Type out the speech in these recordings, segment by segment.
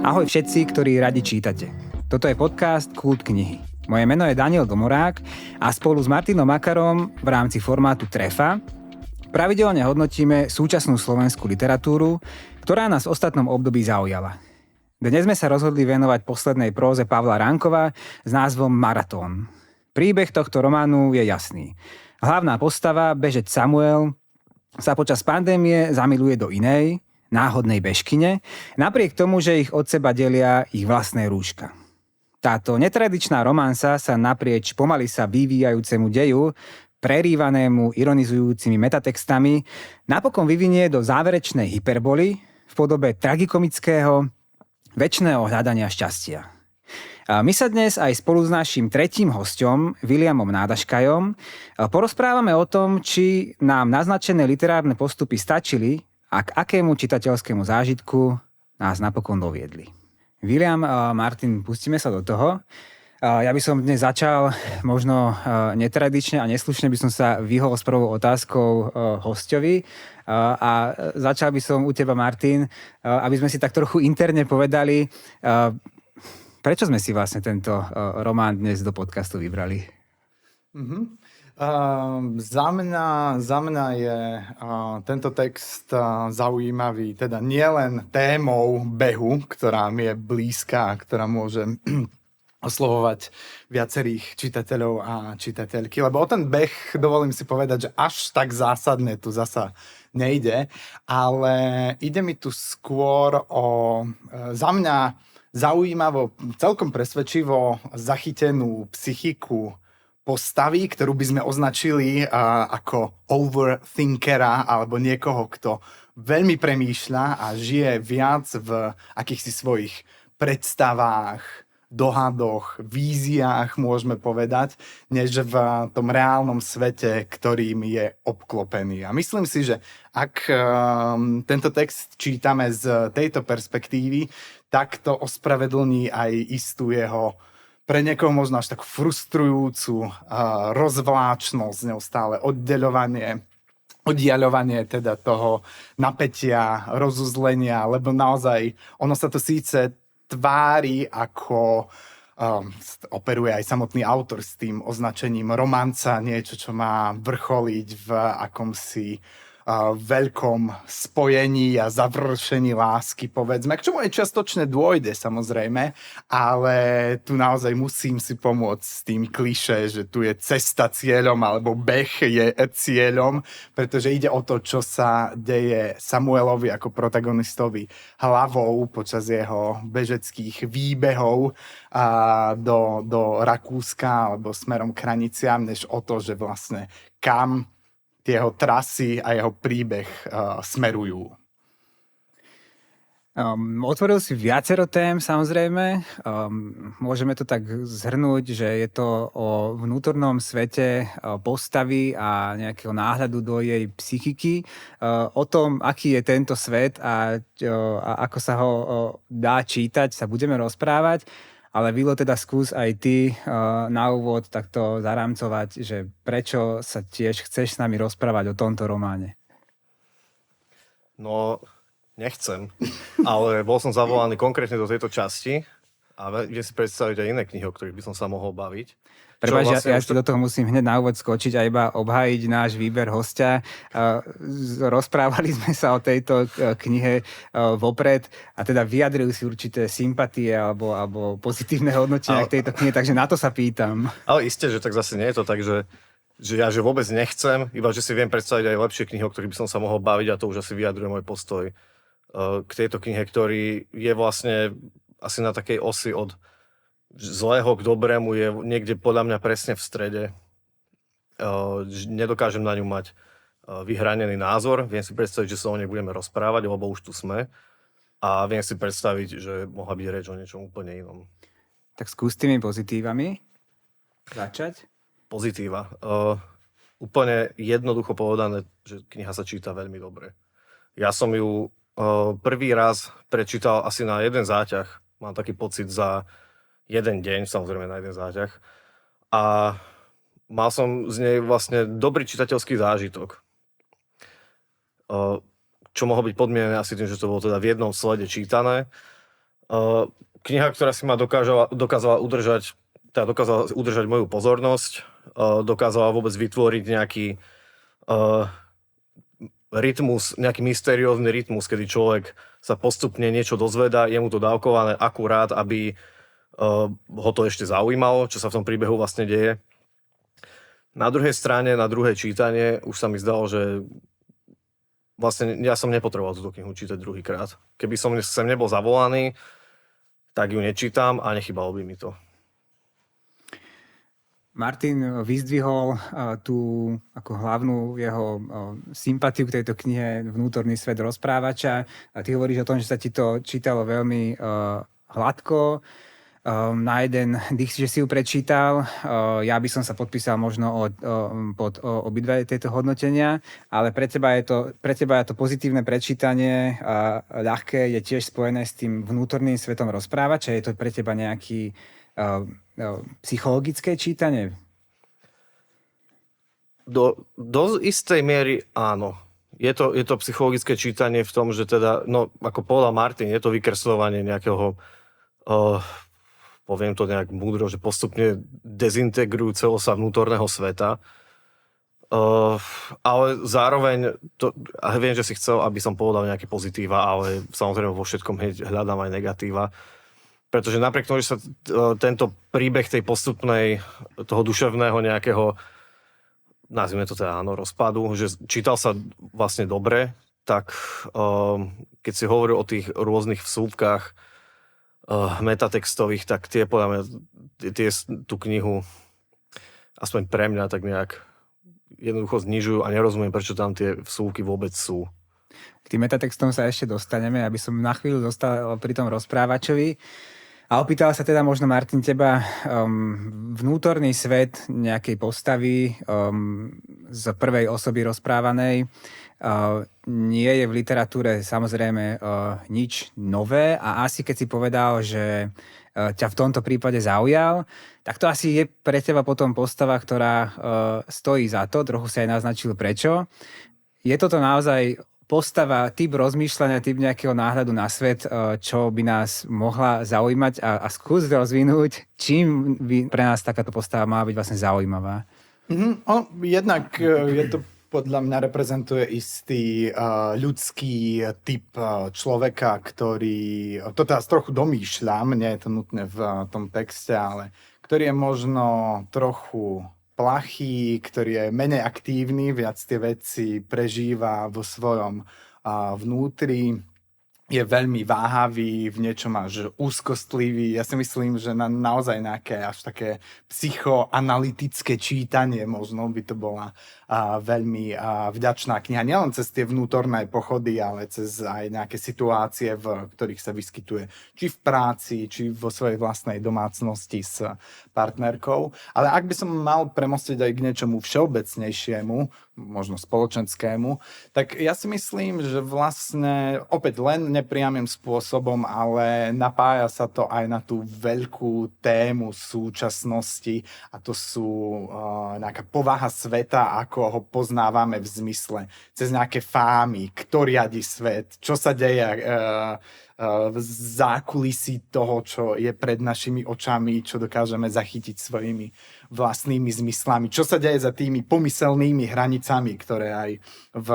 Ahoj všetci, ktorí radi čítate. Toto je podcast Kult knihy. Moje meno je Daniel Domorák a spolu s Martinom Makarom v rámci formátu Trefa pravidelne hodnotíme súčasnú slovenskú literatúru, ktorá nás v ostatnom období zaujala. Dnes sme sa rozhodli venovať poslednej próze Pavla Ránkova s názvom Maratón. Príbeh tohto románu je jasný. Hlavná postava, bežec Samuel, sa počas pandémie zamiluje do inej, náhodnej bežkyne, napriek tomu, že ich od seba delia ich vlastné rúška. Táto netradičná romansa sa naprieč pomaly sa vyvíjajúcemu deju, prerývanému ironizujúcimi metatextami, napokon vyvinie do záverečnej hyperboly v podobe tragikomického, večného hľadania šťastia. A my sa dnes aj spolu s naším tretím hosťom, Viliamom Nádaškajom, porozprávame o tom, či nám naznačené literárne postupy stačili a k akému čitateľskému zážitku nás napokon doviedli. Viliam, Martin, pustíme sa do toho. Ja by som dnes začal možno netradične a neslušne by som sa vyhol s prvou otázkou hosťovi. A začal by som u teba, Martin, aby sme si tak trochu interne povedali, prečo sme si vlastne tento román dnes do podcastu vybrali? Za mňa je tento text zaujímavý, teda nielen témou behu, ktorá mi je blízka, ktorá môže oslovovať viacerých čitateľov a čitateľky, lebo o ten beh, dovolím si povedať, že až tak zásadne tu zasa nejde, ale ide mi tu skôr o za mňa zaujímavo, celkom presvedčivo zachytenú psychiku postavy, ktorú by sme označili ako overthinkera alebo niekoho, kto veľmi premýšľa a žije viac v akýchsi svojich predstavách, dohadoch, víziách, môžeme povedať, než v tom reálnom svete, ktorým je obklopený. A myslím si, že ak tento text čítame z tejto perspektívy, tak to ospravedlní aj istú jeho pre niekoho možno až tak frustrujúcu rozvláčnosť, neustále oddiaľovanie teda toho napätia, rozuzlenia, lebo naozaj ono sa to síce tvári ako operuje aj samotný autor s tým označením romanca, niečo, čo má vrcholiť v akomsi veľkom spojení a završení lásky, povedzme, k čomu aj čiastočne dôjde, samozrejme, ale tu naozaj musím si pomôcť s tým klišé, že tu je cesta cieľom, alebo beh je cieľom, pretože ide o to, čo sa deje Samuelovi ako protagonistovi hlavou počas jeho bežeckých výbehov do Rakúska alebo smerom k hraniciam, než o to, že vlastne kam jeho trasy a jeho príbeh smerujú. Otvoril si viacero tém, samozrejme. Môžeme to tak zhrnúť, že je to o vnútornom svete postavy a nejakého náhľadu do jej psychiky. O tom, aký je tento svet a ako sa ho dá čítať, sa budeme rozprávať. Ale Vilo, teda skús aj ty na úvod takto zarámcovať, že prečo sa tiež chceš s nami rozprávať o tomto románe? No, nechcem, ale bol som zavolaný konkrétne do tejto časti a viem si predstaviť aj iné knihy, o ktorých by som sa mohol baviť. Prepáč, ja do toho musím hneď na úvod skočiť a iba obhájiť náš výber hostia. Rozprávali sme sa o tejto knihe vopred a teda vyjadrili si určité sympatie alebo pozitívne hodnotenia k tejto knihe, takže na to sa pýtam. Ale isté, že tak zase nie je to tak, že ja vôbec nechcem, iba že si viem predstaviť aj lepšie knihy, o ktorých by som sa mohol baviť a to už asi vyjadruje môj postoj k tejto knihe, ktorý je vlastne asi na takej osi od zlého k dobrému, je niekde podľa mňa presne v strede. Nedokážem na ňu mať vyhranený názor. Viem si predstaviť, že sa o nej budeme rozprávať, lebo už tu sme. A viem si predstaviť, že mohla byť reč o niečom úplne inom. Tak skús tými pozitívami začať. Pozitíva. Úplne jednoducho povedané, že kniha sa číta veľmi dobre. Ja som ju prvý raz prečítal asi na jeden záťah. Mám taký pocit za jeden deň, samozrejme na jeden záťah. A mal som z nej vlastne dobrý čitateľský zážitok. Čo mohol byť podmienené asi tým, že to bolo teda v jednom slede čítané. Kniha, ktorá si ma dokázala udržať moju pozornosť, dokázala vôbec vytvoriť nejaký rytmus, nejaký mysteriózny rytmus, kedy človek sa postupne niečo dozvedá, je mu to dávkované akurát, aby ho to ešte zaujímalo, čo sa v tom príbehu vlastne deje. Na druhej strane, na druhé čítanie už sa mi zdalo, že vlastne ja som nepotreboval túto knihu čítať druhýkrát. Keby som sem nebol zavolaný, tak ju nečítam a nechybalo by mi to. Martin vyzdvihol tú ako hlavnú jeho sympatiu k tejto knihe Vnútorný svet rozprávača. A ty hovoríš o tom, že sa ti to čítalo veľmi hladko. Na jeden dých, že si ju prečítal. Ja by som sa podpísal možno pod obidve tieto hodnotenia, ale pre teba je to pozitívne prečítanie a ľahké je tiež spojené s tým vnútorným svetom rozprávača. Je to pre teba nejaký psychologické čítanie? Do istej miery áno. Je to psychologické čítanie v tom, že teda, ako povedal Martin, je to vykresľovanie nejakého, poviem to nejak múdro, že postupne dezintegrujúceho sa vnútorného sveta. Ale zároveň, viem, že si chcel, aby som povedal nejaké pozitíva, ale samozrejme vo všetkom hľadám aj negatíva. Pretože napriek tomu, že sa tento príbeh tej postupnej, toho duševného nejakého, nazvime to teda áno, rozpadu, že čítal sa vlastne dobre, tak keď si hovoril o tých rôznych vsúvkach metatextových, tak tie podľa mňa, tú knihu, aspoň pre mňa, tak nejak jednoducho znižujú a nerozumiem, prečo tam tie vsúvky vôbec sú. K tým metatextom sa ešte dostaneme, aby som na chvíľu zostal pri tom rozprávačovi. A opýtal sa teda možno, Martin, teba vnútorný svet nejakej postavy z prvej osoby rozprávanej nie je v literatúre samozrejme nič nové a asi keď si povedal, že ťa v tomto prípade zaujal, tak to asi je pre teba potom postava, ktorá stojí za to, trochu sa aj naznačil prečo. Je toto naozaj postava, typ rozmýšľania, typ nejakého náhľadu na svet, čo by nás mohla zaujímať a skús rozvinúť, čím by pre nás takáto postava má byť vlastne zaujímavá? Jednak je to podľa mňa reprezentuje istý ľudský typ človeka, ktorý, to teraz trochu domýšľam, nie je to nutné v tom texte, ale ktorý je možno trochu plachý, ktorý je menej aktívny, viac tie veci prežíva vo svojom vnútri, je veľmi váhavý, v niečom až úzkostlivý. Ja si myslím, že naozaj nejaké až také psychoanalytické čítanie možno by to bola veľmi vďačná kniha. Nielen cez tie vnútorné pochody, ale cez aj nejaké situácie, v ktorých sa vyskytuje či v práci, či vo svojej vlastnej domácnosti s partnerkou. Ale ak by som mal premostiť aj k niečomu všeobecnejšiemu, možno spoločenskému, tak ja si myslím, že vlastne opäť len nepriamym spôsobom, ale napája sa to aj na tú veľkú tému súčasnosti a to sú nejaká povaha sveta, ako ho poznávame v zmysle cez nejaké fámy, kto riadi svet, čo sa deje v zákulisí toho, čo je pred našimi očami, čo dokážeme zachytiť svojimi vlastnými zmyslami, čo sa deje za tými pomyselnými hranicami, ktoré aj v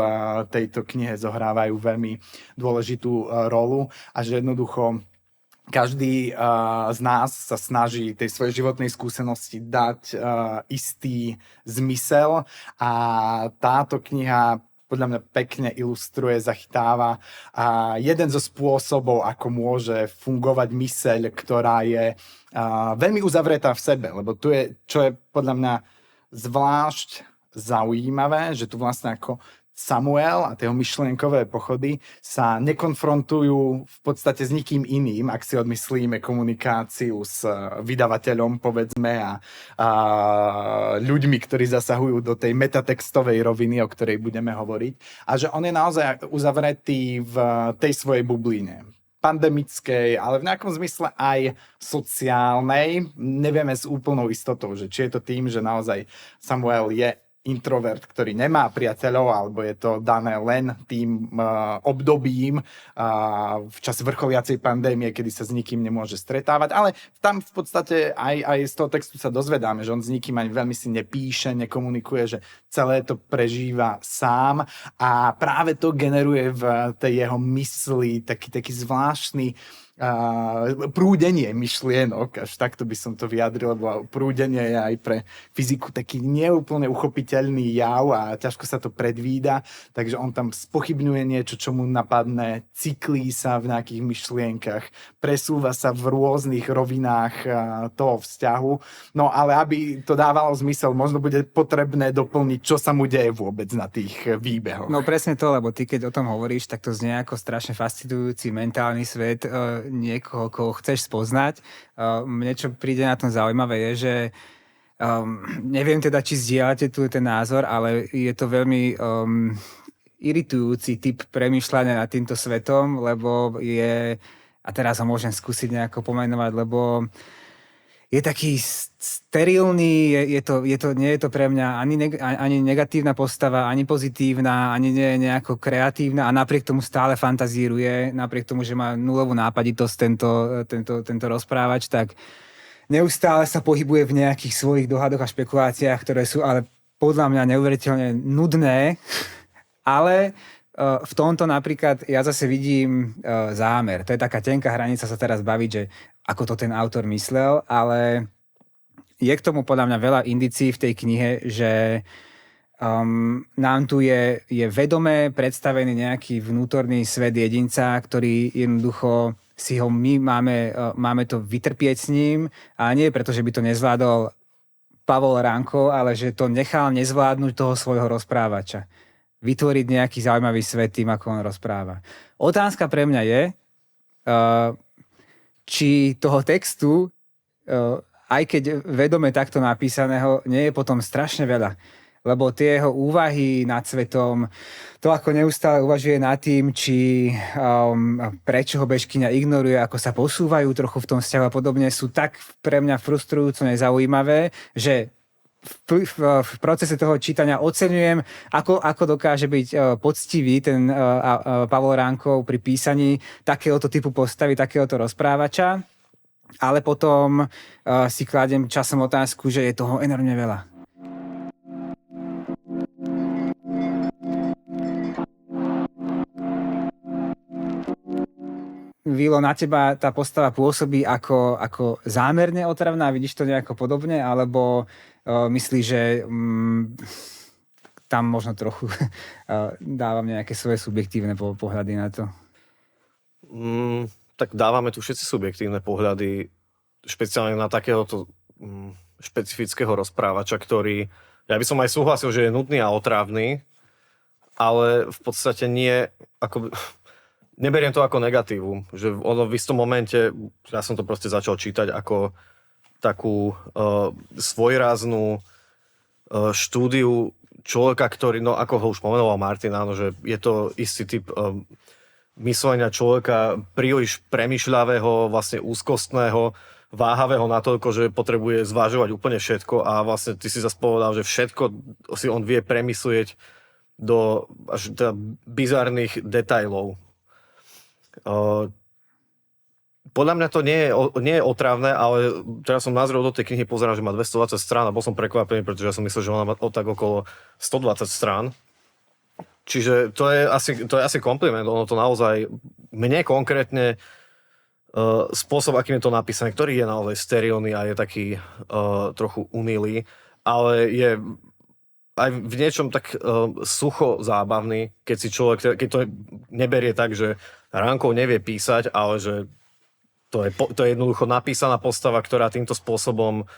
tejto knihe zohrávajú veľmi dôležitú rolu a že jednoducho každý z nás sa snaží tej svojej životnej skúsenosti dať istý zmysel a táto kniha podľa mňa pekne ilustruje, zachytáva jeden zo spôsobov, ako môže fungovať myseľ, ktorá je veľmi uzavretá v sebe, lebo tu je, čo je podľa mňa zvlášť zaujímavé, že tu vlastne ako Samuel a tie myšlienkové pochody sa nekonfrontujú v podstate s nikým iným, ak si odmyslíme komunikáciu s vydavateľom, povedzme, a ľuďmi, ktorí zasahujú do tej metatextovej roviny, o ktorej budeme hovoriť. A že on je naozaj uzavretý v tej svojej bubline. Pandemickej, ale v nejakom zmysle aj sociálnej. Nevieme s úplnou istotou, že či je to tým, že naozaj Samuel je introvert, ktorý nemá priateľov, alebo je to dané len tým obdobím v čase vrcholiacej pandémie, kedy sa s nikým nemôže stretávať, ale tam v podstate aj z toho textu sa dozvedáme, že on s nikým ani veľmi si nepíše, nekomunikuje, že celé to prežíva sám a práve to generuje v tej jeho mysli taký zvláštny prúdenie myšlienok, až takto by som to vyjadril, lebo prúdenie je aj pre fyziku taký neúplne uchopiteľný jav a ťažko sa to predvída, takže on tam spochybňuje niečo, čo mu napadne, cyklí sa v nejakých myšlienkach, presúva sa v rôznych rovinách toho vzťahu, no ale aby to dávalo zmysel, možno bude potrebné doplniť, čo sa mu deje vôbec na tých výbehoch. No presne to, lebo ty keď o tom hovoríš, tak to znie ako strašne fascinujúci mentálny svet niekoho, koho chceš spoznať. Mne, čo príde na tom zaujímavé, je, že neviem teda, či zdieľate tu ten názor, ale je to veľmi iritujúci typ premýšľania nad týmto svetom, lebo je, a teraz ho môžem skúsiť nejako pomenovať, lebo je taký sterilný, nie je to pre mňa ani negatívna postava, ani pozitívna, ani nie je nejako kreatívna a napriek tomu stále fantazíruje, napriek tomu, že má nulovú nápaditosť tento rozprávač, tak neustále sa pohybuje v nejakých svojich dohadoch a špekuláciách, ktoré sú ale podľa mňa neuveriteľne nudné, ale v tomto napríklad ja zase vidím zámer. To je taká tenká hranica sa teraz baviť, že ako to ten autor myslel, ale je k tomu podľa mňa veľa indicií v tej knihe, že nám tu je vedomé predstavený nejaký vnútorný svet jedinca, ktorý jednoducho si ho my máme to vytrpieť s ním a nie preto, že by to nezvládol Pavol Ránko, ale že to nechal nezvládnuť toho svojho rozprávača. Vytvoriť nejaký zaujímavý svet tým, ako on rozpráva. Otázka pre mňa je, či toho textu, aj keď vedome takto napísaného, nie je potom strašne veľa. Lebo tie jeho úvahy nad svetom, to ako neustále uvažuje nad tým, či prečo ho bežkyňa ignoruje, ako sa posúvajú trochu v tom vzťahu a podobne, sú tak pre mňa frustrujúco nezaujímavé, že v procese toho čítania oceňujem, ako dokáže byť poctivý ten Pavol Ránkov pri písaní takéhoto typu postavy, takéhoto rozprávača, ale potom si kladiem časom otázku, že je toho enormne veľa. Vilo, na teba tá postava pôsobí ako zámerne otravná, vidíš to nejako podobne, alebo myslíš, že tam možno trochu dávam nejaké svoje subjektívne pohľady na to? Tak dávame tu všetci subjektívne pohľady, špeciálne na takéhoto špecifického rozprávača, ktorý, ja by som aj súhlasil, že je nudný a otrávny, ale v podstate nie, ako... Neberiem to ako negatívum, že ono v istom momente, ja som to proste začal čítať ako takú svojráznú štúdiu človeka, ktorý, no ako ho už pomenoval Martin, áno, že je to istý typ myslenia človeka príliš premýšľavého, vlastne úzkostného, váhavého natoľko, že potrebuje zvažovať úplne všetko a vlastne ty si zase povedal, že všetko si on vie premyslieť do až teda bizarných detailov. Podľa mňa to nie je otrávne, ale teraz som nazrel do tej knihy, pozerám, že má 220 strán a bol som prekvapený, pretože ja som myslel, že ona má tak okolo 120 strán. Čiže to je asi kompliment, ono to naozaj mne konkrétne spôsob, akým je to napísané, ktorý je naozaj sterilný a je taký trochu unilý, ale je aj v niečom tak sucho zábavný, keď si človek, keď to neberie tak, že Ránkov nevie písať, ale že to je jednoducho napísaná postava, ktorá týmto spôsobom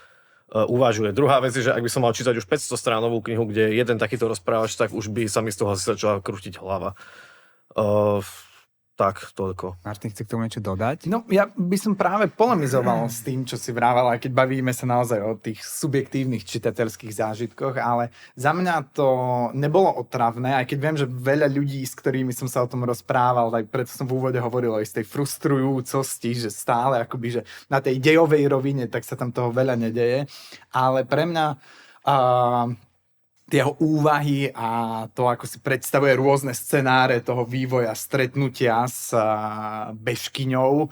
uvažuje. Druhá vec je, že ak by som mal čítať už 500 stránovú knihu, kde je jeden takýto rozprávač, tak už by sa mi z toho asi začala krútiť hlava. Tak, toľko. Martin, chce k tomu niečo dodať? No, ja by som práve polemizoval s tým, čo si vrával, aj keď bavíme sa naozaj o tých subjektívnych čitateľských zážitkoch, ale za mňa to nebolo otravné, aj keď viem, že veľa ľudí, s ktorými som sa o tom rozprával, aj preto som v úvode hovoril o istej frustrujúcosti, že stále akoby, že na tej dejovej rovine, tak sa tam toho veľa nedeje, ale pre mňa tie jeho úvahy a to, ako si predstavuje rôzne scenáre toho vývoja stretnutia s bežkyňou,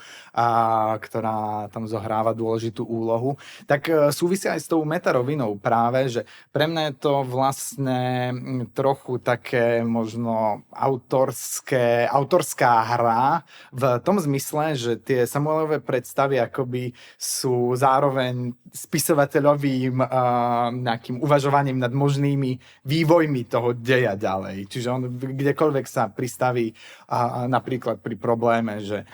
ktorá tam zohráva dôležitú úlohu, tak súvisia aj s tou metarovinou práve, že pre mňa je to vlastne trochu také možno autorská hra v tom zmysle, že tie Samuelove predstavy akoby sú zároveň spisovateľovým nejakým uvažovaním nad možnými vývojmi toho deja ďalej. Čiže on kdekoľvek sa pristaví napríklad pri probléme, že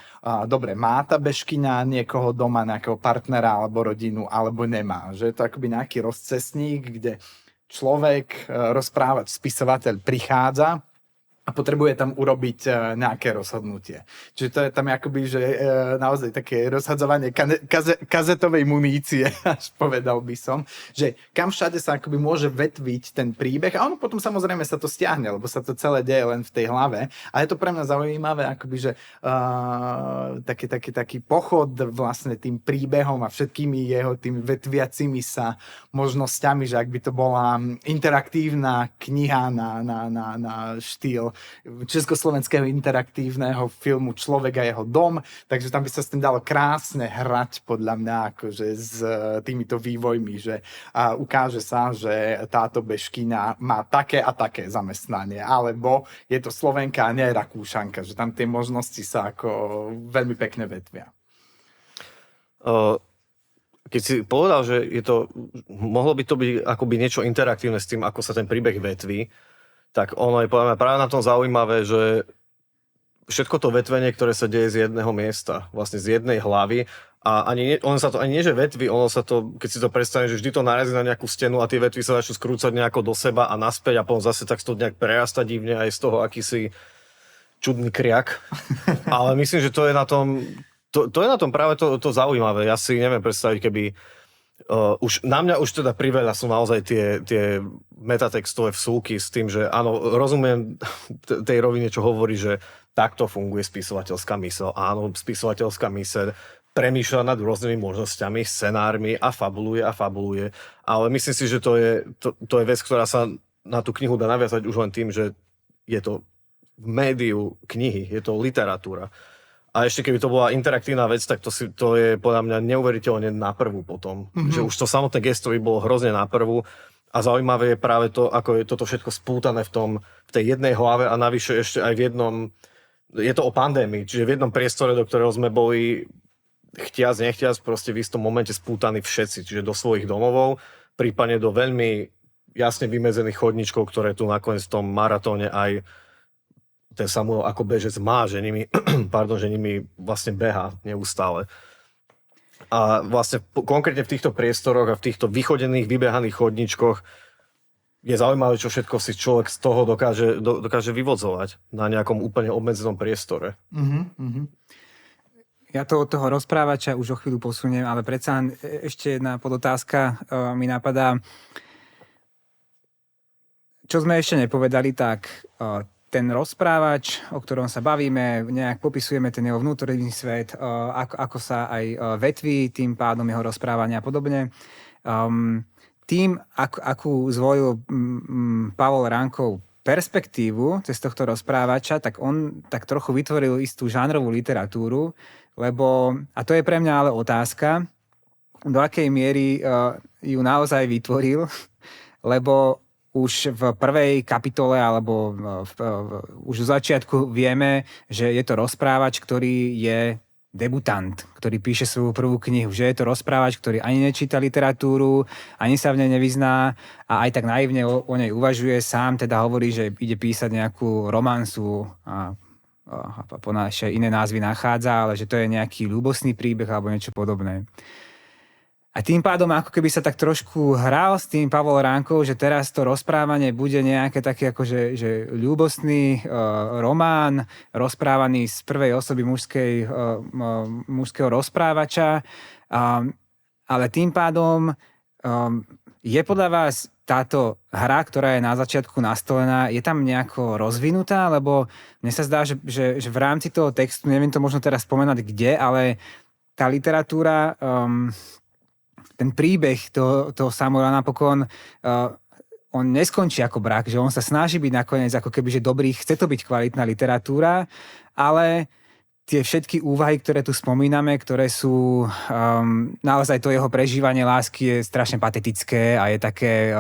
dobre, má tá bežkyňa niekoho doma, nejakého partnera alebo rodinu, alebo nemá. Že je to akoby nejaký rozcestník, kde človek, rozprávač, spisovateľ prichádza a potrebuje tam urobiť nejaké rozhodnutie. Čiže to je tam akoby, že naozaj také rozhadzovanie kazetovej munície, až povedal by som, že kam všade sa akoby môže vetviť ten príbeh a ono potom samozrejme sa to stiahne, lebo sa to celé deje len v tej hlave a je to pre mňa zaujímavé, akoby, že taký pochod vlastne tým príbehom a všetkými jeho tými vetviacimi sa možnosťami, že ak by to bola interaktívna kniha na štýl československého interaktívneho filmu Človek a jeho dom, takže tam by sa s tým dalo krásne hrať podľa mňa akože s týmito vývojmi, že ukáže sa, že táto bežkyňa má také a také zamestnanie, alebo je to Slovenka a nie Rakúšanka, že tam tie možnosti sa ako veľmi pekne vetvia. Keď si povedal, že mohlo by to byť akoby niečo interaktívne s tým, ako sa ten príbeh vetví, tak ono je podľa mňa práve na tom zaujímavé, že všetko to vetvenie, ktoré sa deje z jedného miesta, vlastne z jednej hlavy, a ono sa to ani nie, že vetví, ono sa to, keď si to predstavíš, že vždy to narazí na nejakú stenu a tie vetvy sa začnú skrúcať nejako do seba a naspäť a potom zase tak to nejak prerasta divne aj z toho akýsi čudný kriak. Ale myslím, že to je na tom, to je na tom práve to zaujímavé. Ja si neviem predstaviť, keby už na mňa už teda priveľa sú naozaj tie metatextové vsúky s tým, že áno, rozumiem tej rovine, čo hovorí, že takto funguje spisovateľská myseľ. Áno, spisovateľská myseľ premýšľa nad rôznymi možnosťami, scenármi a fabuluje. Ale myslím si, že to je vec, ktorá sa na tú knihu dá naviazať už len tým, že je to v médiu knihy, je to literatúra. A ešte keby to bola interaktívna vec, tak to je podľa mňa neuveriteľne na prvú potom. Mm-hmm. Že už to samotné gesto by bolo hrozne na prvú. A zaujímavé je práve to, ako je toto všetko spútané v tej jednej hlave a navyše ešte aj v jednom... Je to o pandémii, čiže v jednom priestore, do ktorého sme boli nechtiac, proste v istom momente spútaní všetci, čiže do svojich domovov, prípadne do veľmi jasne vymedzených chodníčkov, ktoré tu nakoniec v tom maratóne aj ten Samuel ako bežec má, že nimi vlastne behá neustále. A vlastne konkrétne v týchto priestoroch a v týchto vychodených, vybehaných chodníčkoch je zaujímavé, čo všetko si človek z toho dokáže vyvodzovať na nejakom úplne obmedzenom priestore. Mm-hmm. Ja to od toho rozprávača už o chvíľu posuniem, ale predsa ešte jedna podotázka mi napadá. Čo sme ešte nepovedali, tak ten rozprávač, o ktorom sa bavíme, nejak popisujeme ten jeho vnútorný svet, ako sa aj vetví, tým pádom jeho rozprávania a podobne. Tým, akú zvolil Pavol Ránkov perspektívu cez tohto rozprávača, tak on tak trochu vytvoril istú žánrovú literatúru, lebo, a to je pre mňa ale otázka, do akej miery ju naozaj vytvoril, lebo už v prvej kapitole alebo už v začiatku vieme, že je to rozprávač, ktorý je debutant, ktorý píše svoju prvú knihu, že je to rozprávač, ktorý ani nečíta literatúru, ani sa v nej nevyzná a aj tak naivne o nej uvažuje. Sám teda hovorí, že ide písať nejakú romancu a ešte iné názvy nachádza, ale že to je nejaký ľúbosný príbeh alebo niečo podobné. A tým pádom ako keby sa tak trošku hral s tým Pavol Ránkov, že teraz to rozprávanie bude nejaké také akože že ľúbostný román, rozprávaný z prvej osoby mužského rozprávača. Ale tým pádom je podľa vás táto hra, ktorá je na začiatku nastolená, je tam nejako rozvinutá? Lebo mne sa zdá, že v rámci toho textu, neviem to možno teraz spomenať kde, ale tá literatúra... ten príbeh toho Samuela napokon on neskončí ako brak, že on sa snaží byť nakoniec ako keby, že dobrý, chce to byť kvalitná literatúra, ale tie všetky úvahy, ktoré tu spomíname, ktoré sú naozaj to jeho prežívanie lásky je strašne patetické a je také,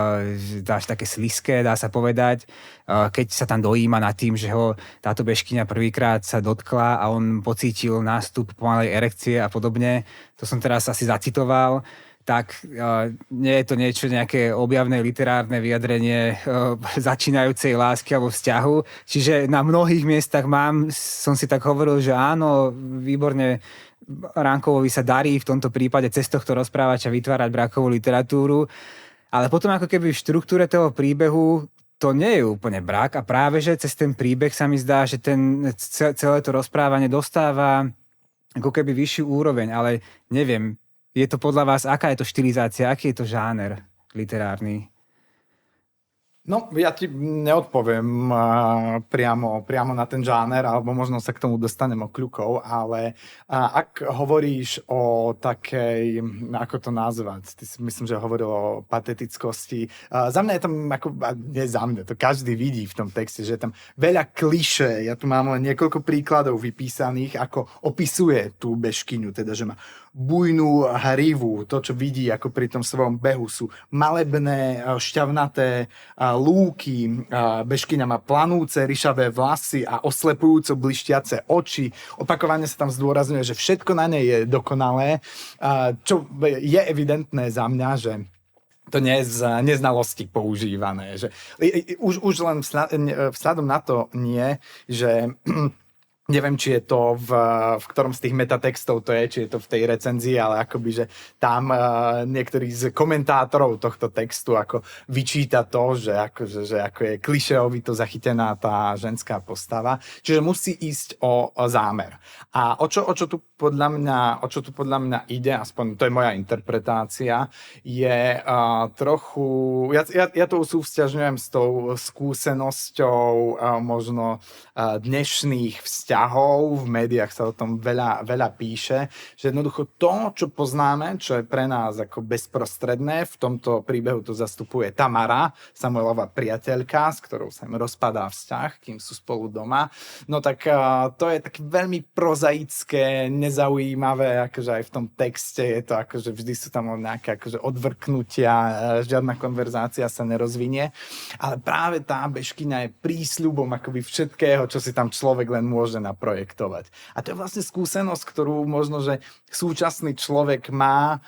také slizké, dá sa povedať. Keď sa tam dojíma nad tým, že ho táto bežkyňa prvýkrát sa dotkla a on pocítil nástup pomalej erekcie a podobne, to som teraz asi zacitoval, tak nie je to nejaké objavné literárne vyjadrenie začínajúcej lásky alebo vzťahu. Čiže na mnohých miestach som si tak hovoril, že áno, výborne Ránkovovi sa darí v tomto prípade cez tohto rozprávača vytvárať brakovú literatúru, ale potom ako keby v štruktúre toho príbehu to nie je úplne brak a práve, že cez ten príbeh sa mi zdá, že celé to rozprávanie dostáva ako keby vyššiu úroveň, ale neviem, je to podľa vás, aká je to štilizácia, aký je to žáner literárny? No, ja ti neodpoviem priamo na ten žáner, alebo možno sa k tomu dostanem kľukov, ale ak hovoríš o takej, ako to nazvať, ty si myslím, že hovoril o patetickosti. Za mňa je tam, nie za mňa, to každý vidí v tom texte, že je tam veľa klišé. Ja tu mám len niekoľko príkladov vypísaných, ako opisuje tú bežkyňu, teda, že má bujnú hrivu, to, čo vidí ako pri tom svojom behu, sú malebné, šťavnaté lúky, bežkyňa má planúce, ryšavé vlasy a oslepujúco blištiace oči. Opakovane sa tam zdôrazňuje, že všetko na nej je dokonalé, čo je evidentné za mňa, že to nie je z neznalosti používané. Že už len vzhľadom na to nie, že neviem, či je to v ktorom z tých metatextov to je, či je to v tej recenzii, ale akoby, že tam niektorý z komentátorov tohto textu ako vyčíta to, že ako je klišeovito zachytená tá ženská postava. Čiže musí ísť o zámer. A o čo tu podľa mňa ide, aspoň to je moja interpretácia, je trochu... Ja to usúvzťažňujem s tou skúsenosťou možno dnešných vzťahov. V médiách sa o tom veľa píše, že jednoducho to, čo poznáme, čo je pre nás ako bezprostredné, v tomto príbehu to zastupuje Tamara, Samuelova priateľka, s ktorou sa im rozpadá vzťah, kým sú spolu doma. No tak to je také veľmi prozaické, nezaujímavé, akože aj v tom texte je to akože vždy sú tam nejaké akože odvrknutia, žiadna konverzácia sa nerozvinie, ale práve tá bežkyňa je prísľubom akoby všetkého, čo si tam človek len môže naprojektovať. A to je vlastne skúsenosť, ktorú možno, že súčasný človek má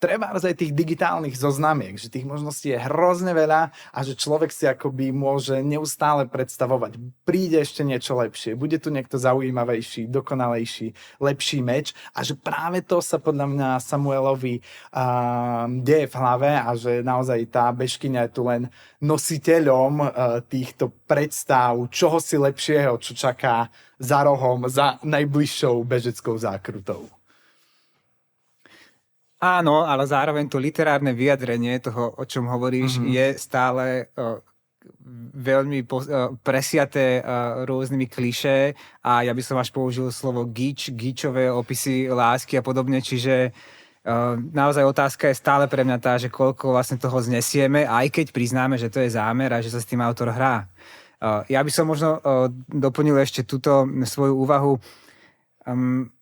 trebárs aj tých digitálnych zoznamiek, že tých možností je hrozne veľa a že človek si akoby môže neustále predstavovať, príde ešte niečo lepšie, bude tu niekto zaujímavejší, dokonalejší, lepší meč a že práve to sa podľa mňa Samuelovi deje v hlave a že naozaj tá bežkyňa je tu len nositeľom týchto predstav, čoho si lepšieho, čo čaká za rohom, za najbližšou bežeckou zákrutou. Áno, ale zároveň to literárne vyjadrenie toho, o čom hovoríš, je stále veľmi presiaté rôznymi klišé a ja by som až použil slovo gíčové opisy lásky a podobne, čiže naozaj otázka je stále pre mňa tá, že koľko vlastne toho znesieme, aj keď priznáme, že to je zámer a že sa s tým autor hrá. Ja by som možno doplnil ešte túto svoju úvahu.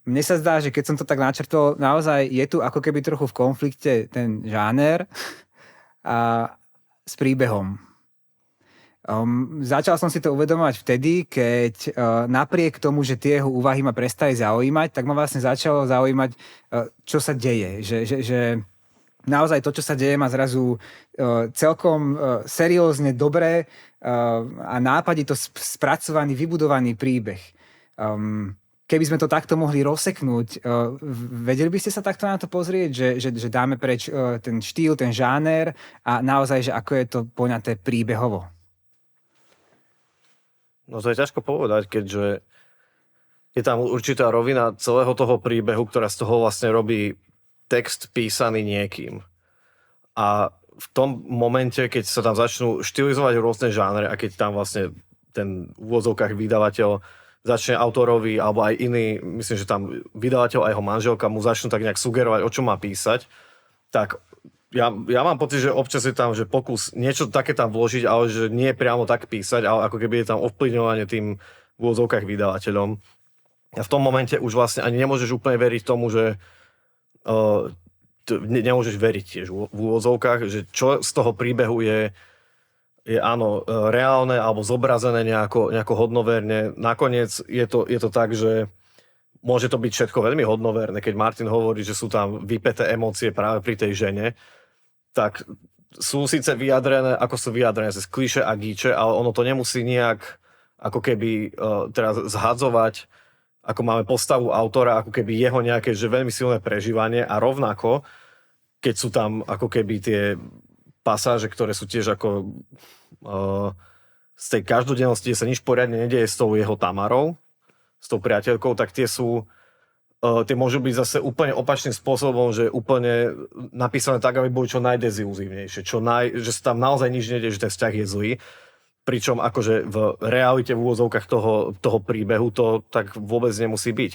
Mne sa zdá, že keď som to tak načrtol, naozaj je tu ako keby trochu v konflikte ten žáner s príbehom. Začal som si to uvedomovať vtedy, keď napriek tomu, že tie jeho úvahy ma prestali zaujímať, tak ma vlastne začalo zaujímať, čo sa deje. Že naozaj to, čo sa deje, má zrazu celkom seriózne, dobré a nápadito spracovaný, vybudovaný príbeh. Keby sme to takto mohli rozseknúť, vedeli by ste sa takto na to pozrieť, že dáme preč ten štýl, ten žáner a naozaj, že ako je to poňaté príbehovo? No to je ťažko povedať, keďže je tam určitá rovina celého toho príbehu, ktorá z toho vlastne robí text písaný niekým. A v tom momente, keď sa tam začnú štilizovať rôzne žánre a keď tam vlastne ten v úvodzovkách vydavateľ začne autorovi alebo aj iný, myslím, že tam vydavateľ a jeho manželka mu začnú tak nejak sugerovať, o čom má písať, tak Ja mám pocit, že občas je tam, že pokus niečo také tam vložiť, ale že nie priamo tak písať, ale ako keby je tam ovplyvňovanie tým v úvodzovkách vydavateľom. A v tom momente už vlastne ani nemôžeš úplne veriť tomu, že nemôžeš veriť tiež v úvodzovkách, že čo z toho príbehu je áno, reálne alebo zobrazené nejako hodnoverne. Nakoniec je to tak, že môže to byť všetko veľmi hodnoverné. Keď Martin hovorí, že sú tam vypäté emócie práve pri tej žene, tak sú síce vyjadrené, ako sú vyjadrené cez kliše a gíče, ale ono to nemusí nejak ako keby teraz zhadzovať, ako máme postavu autora, ako keby jeho nejaké že veľmi silné prežívanie a rovnako, keď sú tam ako keby tie pasáže, ktoré sú tiež ako z tej každodennosti, kde sa nič poriadne nedieje s tou jeho Tamarou, s tou priateľkou, tak tie môžu byť zase úplne opačným spôsobom, že úplne napísané tak, aby boli čo najdeziluzívnejšie, že sa tam naozaj nič nedieje, že ten vzťah je zlý. Pričom akože v realite, v úvozovkách toho príbehu to tak vôbec nemusí byť.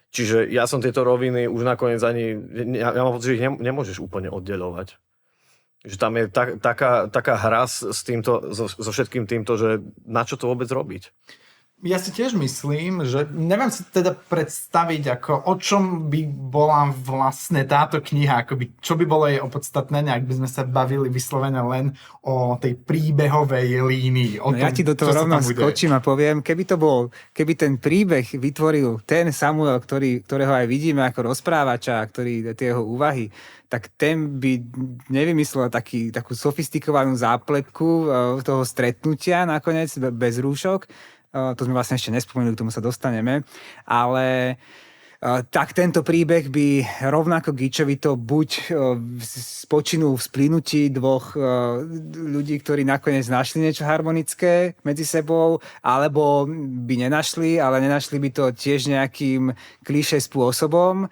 Čiže ja som tieto roviny už nakoniec ja mám pocit, že ich nemôžeš úplne oddeľovať. Že tam je taká hra s týmto, so všetkým týmto, že na čo to vôbec robiť. Ja si tiež myslím, že neviem si teda predstaviť, ako o čom by bola vlastne táto kniha, akoby, čo by bolo jej opodstatnenie, ak by sme sa bavili vyslovene len o tej príbehovej línii. O tom, ja ti do toho rovno skočím a poviem, keby ten príbeh vytvoril ten Samuel, ktorého aj vidíme ako rozprávača, ktorý tie jeho úvahy, tak ten by nevymyslel takú sofistikovanú zápletku toho stretnutia nakoniec bez rúšok. To sme vlastne ešte nespomenuli, k tomu sa dostaneme, ale tak tento príbeh by rovnako Gičovito buď spočinul v splynutí dvoch ľudí, ktorí nakoniec našli niečo harmonické medzi sebou, alebo by nenašli, ale nenašli by to tiež nejakým klišé spôsobom.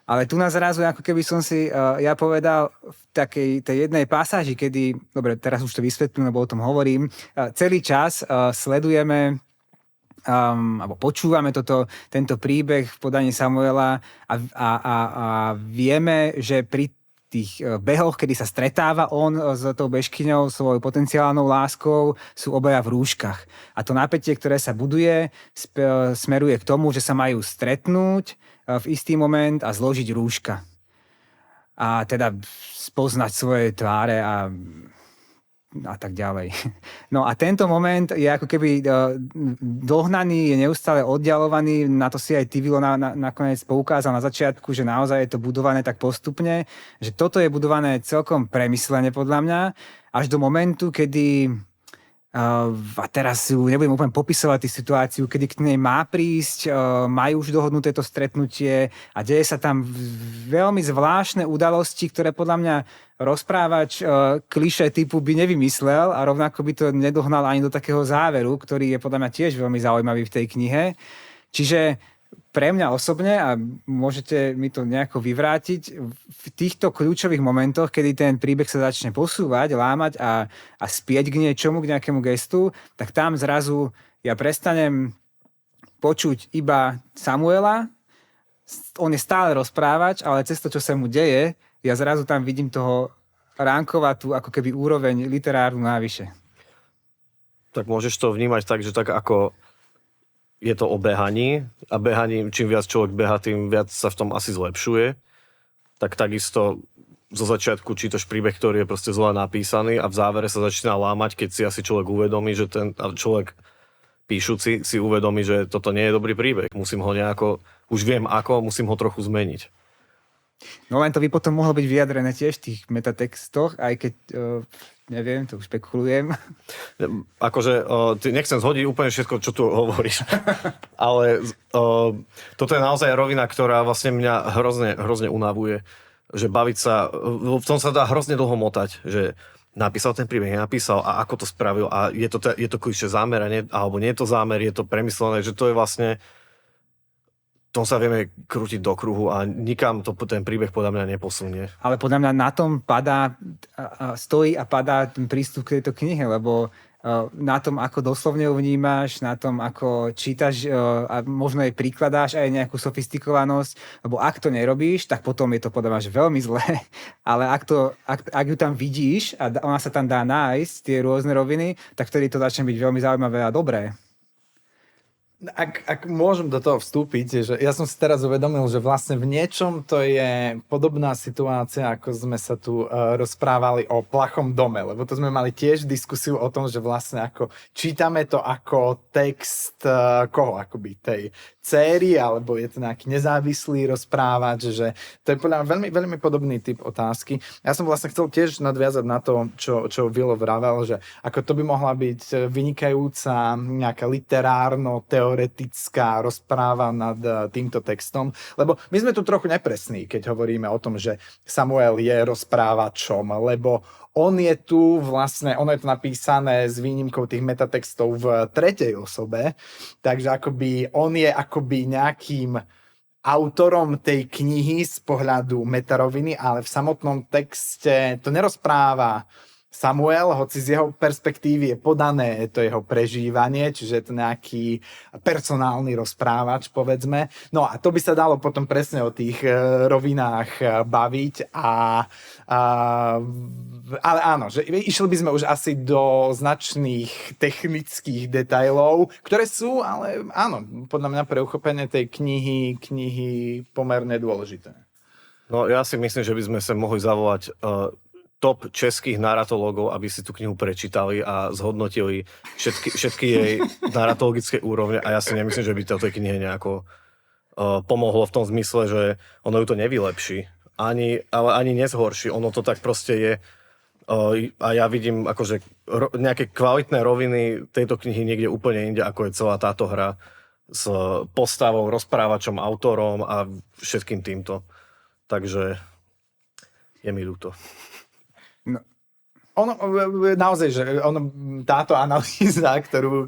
Ale tu na zrazu, ako keby som si ja povedal v takej tej jednej pasáži, kedy, dobre, teraz už to vysvetlím, lebo o tom hovorím, celý čas sledujeme alebo počúvame tento príbeh v podaní Samuela a vieme, že pri tých behoch, kedy sa stretáva on s tou bežkyňou, svojou potenciálnou láskou, sú obaja v rúškach. A to napätie, ktoré sa buduje, smeruje k tomu, že sa majú stretnúť v istý moment a zložiť rúška. A teda spoznať svoje tváre a tak ďalej. No a tento moment je ako keby dohnaný, je neustále oddialovaný, na to si aj ty, Vilo, nakoniec poukázal na začiatku, že naozaj je to budované tak postupne, že toto je budované celkom premyslene podľa mňa, až do momentu, kedy a teraz si nebudem úplne popisovať tú situáciu, kedy k nej má prísť, majú už dohodnuté to stretnutie a deje sa tam veľmi zvláštne udalosti, ktoré podľa mňa rozprávač klišé typu by nevymyslel a rovnako by to nedohnal ani do takého záveru, ktorý je podľa mňa tiež veľmi zaujímavý v tej knihe. Čiže pre mňa osobne, a môžete mi to nejako vyvrátiť, v týchto kľúčových momentoch, kedy ten príbeh sa začne posúvať, lámať a spieť k niečomu, k nejakému gestu, tak tam zrazu ja prestanem počuť iba Samuela, on je stále rozprávač, ale cez to, čo sa mu deje, ja zrazu tam vidím toho Ránkova tú ako keby úroveň literárnu návyše. Tak môžeš to vnímať tak, že tak ako je to o behaní a behaním, čím viac človek beha, tým viac sa v tom asi zlepšuje. Tak takisto zo začiatku čítaš príbeh, ktorý je proste zle napísaný a v závere sa začína lámať, keď si asi človek uvedomí, že ten človek píšuci si uvedomí, že toto nie je dobrý príbeh. Musím ho nejako, už viem ako, musím ho trochu zmeniť. No len to by potom mohlo byť vyjadrené tiež v tých metatextoch, aj keď, neviem, to už spekulujem. Akože, nechcem zhodiť úplne všetko, čo tu hovoríš, ale toto je naozaj rovina, ktorá vlastne mňa hrozne unavuje, že baviť sa, v tom sa dá hrozne dlho motať, že napísal ten príbeh, nenapísal a ako to spravil a je to klišé zámer, alebo nie je to zámer, je to premyslené, že to je vlastne tom sa vieme krútiť do kruhu a nikam to ten príbeh podľa mňa neposunie. Ale podľa mňa na tom stojí a padá ten prístup k tejto knihe, lebo na tom, ako doslovne ju vnímaš, na tom, ako čítaš a možno jej prikladáš aj nejakú sofistikovanosť, lebo ak to nerobíš, tak potom je to podľa mňa veľmi zlé, ale ak ju tam vidíš a ona sa tam dá nájsť, tie rôzne roviny, tak vtedy to začne byť veľmi zaujímavé a dobré. Ak môžem do toho vstúpiť, že ja som si teraz uvedomil, že vlastne v niečom to je podobná situácia, ako sme sa tu rozprávali o Plachom dome, lebo to sme mali tiež diskusiu o tom, že vlastne ako čítame to ako text koho, akoby tej céry, alebo je to nejaký nezávislý rozprávač, že to je podľa mňa veľmi, veľmi podobný typ otázky. Ja som vlastne chcel tiež nadviazať na to, čo Vilo vravel, že ako to by mohla byť vynikajúca nejaká literárno-teoretická rozpráva nad týmto textom, lebo my sme tu trochu nepresní, keď hovoríme o tom, že Samuel je rozprávačom, lebo on je tu vlastne, ono je to napísané s výnimkou tých metatextov v tretej osobe, takže akoby on je akoby nejakým autorom tej knihy z pohľadu metaroviny, ale v samotnom texte to nerozpráva Samuel, hoci z jeho perspektívy je podané to jeho prežívanie, čiže je to nejaký personálny rozprávač, povedzme. No a to by sa dalo potom presne o tých rovinách baviť ale áno, že išli by sme už asi do značných technických detailov, ktoré sú, ale áno, podľa mňa pre uchopenie tej knihy pomerne dôležité. No ja si myslím, že by sme sa mohli zavolať top českých naratológov, aby si tú knihu prečítali a zhodnotili všetky jej naratologické úrovne a ja si nemyslím, že by to tej knihe nejako pomohlo v tom zmysle, že ono ju to nevylepší, ale ani nezhorší. Ono to tak proste je a ja vidím akože nejaké kvalitné roviny tejto knihy niekde úplne inde, ako je celá táto hra s postavou, rozprávačom, autorom a všetkým týmto. Takže je mi ľúto. No, ono, naozaj, že táto analýza, ktorú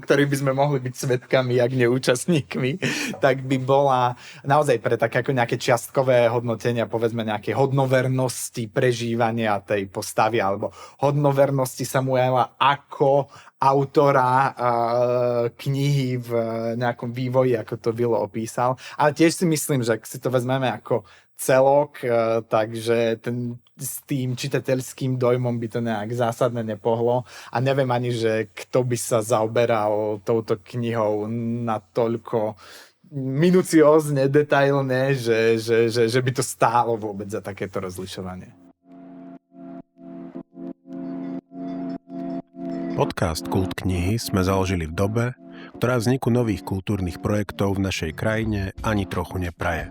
by sme mohli byť svedkami, ak neúčastníkmi, tak by bola naozaj pre také ako nejaké čiastkové hodnotenia, povedzme nejaké hodnovernosti prežívania tej postavy alebo hodnovernosti Samuela ako autora knihy v nejakom vývoji, ako to Vilo opísal. Ale tiež si myslím, že ak si to vezmeme ako celok, takže s tým čitateľským dojmom by to nejak zásadne nepohlo a neviem ani, že kto by sa zaoberal touto knihou natoľko minuciózne, detailne, že by to stálo vôbec za takéto rozlišovanie. Podcast Kult knihy sme založili v dobe, ktorá vzniku nových kultúrnych projektov v našej krajine ani trochu nepraje.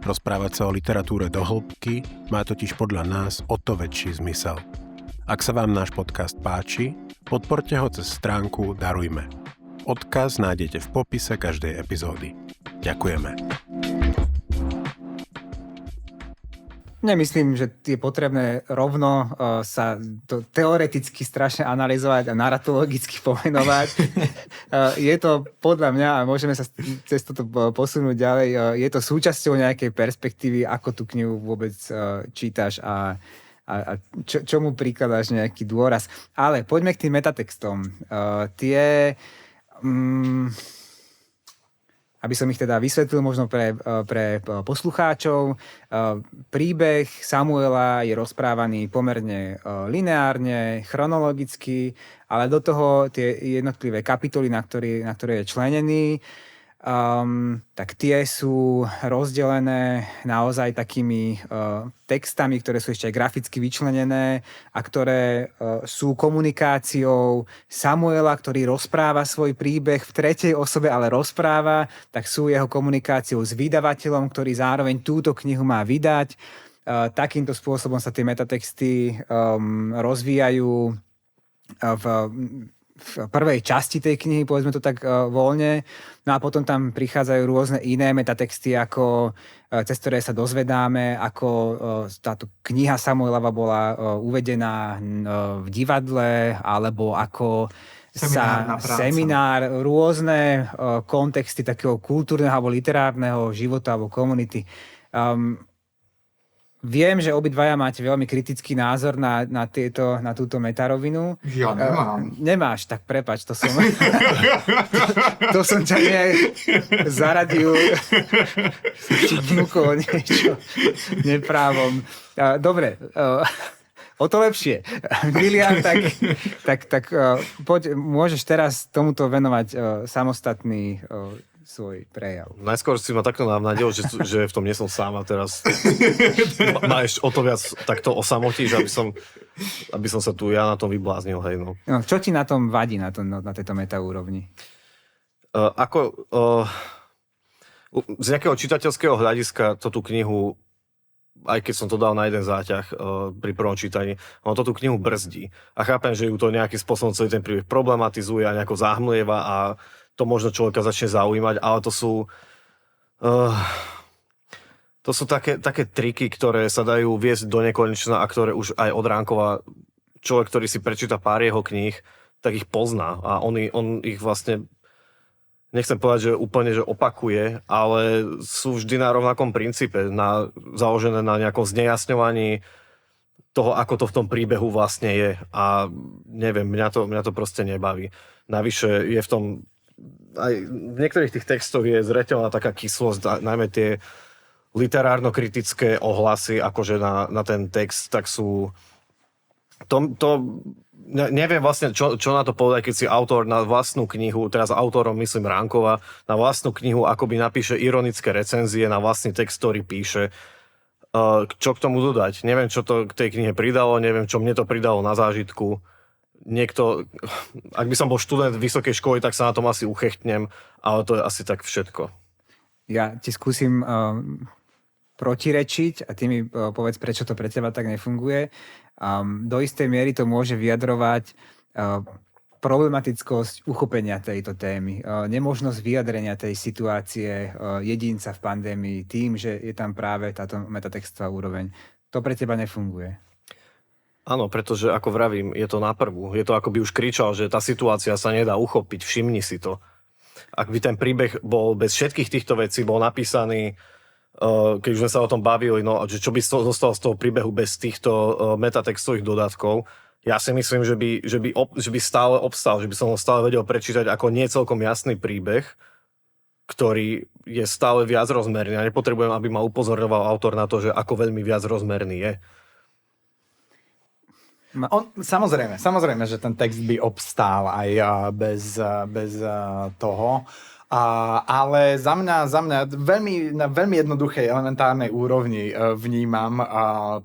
Rozprávať sa o literatúre do hĺbky má totiž podľa nás o to väčší zmysel. Ak sa vám náš podcast páči, podporte ho cez stránku Darujme. Odkaz nájdete v popise každej epizódy. Ďakujeme. Nemyslím, že je potrebné rovno sa to teoreticky strašne analyzovať a naratologicky pomenovať. Je to podľa mňa, a môžeme sa cez toto posunúť ďalej, je to súčasťou nejakej perspektívy, ako tú knihu vôbec čítaš a čomu prikladáš nejaký dôraz. Ale poďme k tým metatextom. Aby som ich teda vysvetlil možno pre poslucháčov. Príbeh Samuela je rozprávaný pomerne lineárne, chronologicky, ale do toho tie jednotlivé kapitoly, na ktoré je členený, tak tie sú rozdelené naozaj takými textami, ktoré sú ešte aj graficky vyčlenené a ktoré sú komunikáciou Samuela, ktorý rozpráva svoj príbeh v tretej osobe, ale rozpráva, tak sú jeho komunikáciou s vydavateľom, ktorý zároveň túto knihu má vydať. Takýmto spôsobom sa tie metatexty rozvíjajú v prvej časti tej knihy, povedzme to tak voľne. No a potom tam prichádzajú rôzne iné metatexty, ako cez ktoré sa dozvedáme, ako táto kniha Samuelova bola uvedená v divadle, alebo ako seminár, rôzne kontexty takého kultúrneho alebo literárneho života alebo komunity. Viem, že obidvaja máte veľmi kritický názor na túto metarovinu. Ja nemám. Nemáš, tak prepáč, to som... to som ťa zaradil. Som ti vnúkol niečo neprávom. Dobre, o to lepšie. Milián, tak poď, môžeš teraz tomuto venovať samostatný svoj prejav. Najskôr si ma takto navnadil, že v tom nie som sám a teraz ma ešte o to viac takto osamotíš, aby som sa tu ja na tom vybláznil. Hej, no. No, čo ti na tom vadí, na tejto metaúrovni? Z nejakého čitateľského hľadiska to tú knihu, aj keď som to dal na jeden záťah pri prvom čítaní, ono to tú knihu brzdí. A chápem, že ju to nejakým spôsobom celý ten príbeh problematizuje a nejako zahmlieva a to možno človeka začne zaujímať, ale to sú také triky, ktoré sa dajú viesť do nekonečna a ktoré už aj od Ránkova človek, ktorý si prečíta pár jeho kníh, tak ich pozná a on ich vlastne, nechcem povedať, že úplne že opakuje, ale sú vždy na rovnakom princípe, založené na nejakom znejasňovaní toho, ako to v tom príbehu vlastne je a neviem, mňa to proste nebaví. Navyše je v tom aj v niektorých tých textoch je zreteľná taká kyslosť, najmä tie literárno-kritické ohlasy akože na ten text, tak sú neviem vlastne, čo na to povedať, keď si autor na vlastnú knihu, teraz autorom myslím Ránkova, na vlastnú knihu akoby napíše ironické recenzie na vlastný text, ktorý píše. Čo k tomu dodať? Neviem, čo to k tej knihe pridalo, neviem, čo mne to pridalo na zážitku. Ak by som bol študent vysokej školy, tak sa na tom asi uchechtnem, ale to je asi tak všetko. Ja ti skúsim protirečiť a ty mi povedz, prečo to pre teba tak nefunguje. Do istej miery to môže vyjadrovať problematickosť uchopenia tejto témy. Nemožnosť vyjadrenia tej situácie jedinca v pandémii tým, že je tam práve táto metatextová úroveň. To pre teba nefunguje. Áno, pretože ako vravím, je to na prvú. Je to ako by už kričal, že tá situácia sa nedá uchopiť, všimni si to. Ak by ten príbeh bol bez všetkých týchto vecí, bol napísaný, keď už sme sa o tom bavili, no, že čo by zostalo z toho príbehu bez týchto metatextových dodatkov, ja si myslím, že by stále obstal, že by som ho stále vedel prečítať ako nie celkom jasný príbeh, ktorý je stále viacrozmerný. Ja nepotrebujem, aby ma upozorňoval autor na to, že ako veľmi viacrozmerný je. Samozrejme, že ten text by obstál aj bez toho. Ale za mňa na veľmi jednoduchej elementárnej úrovni vnímam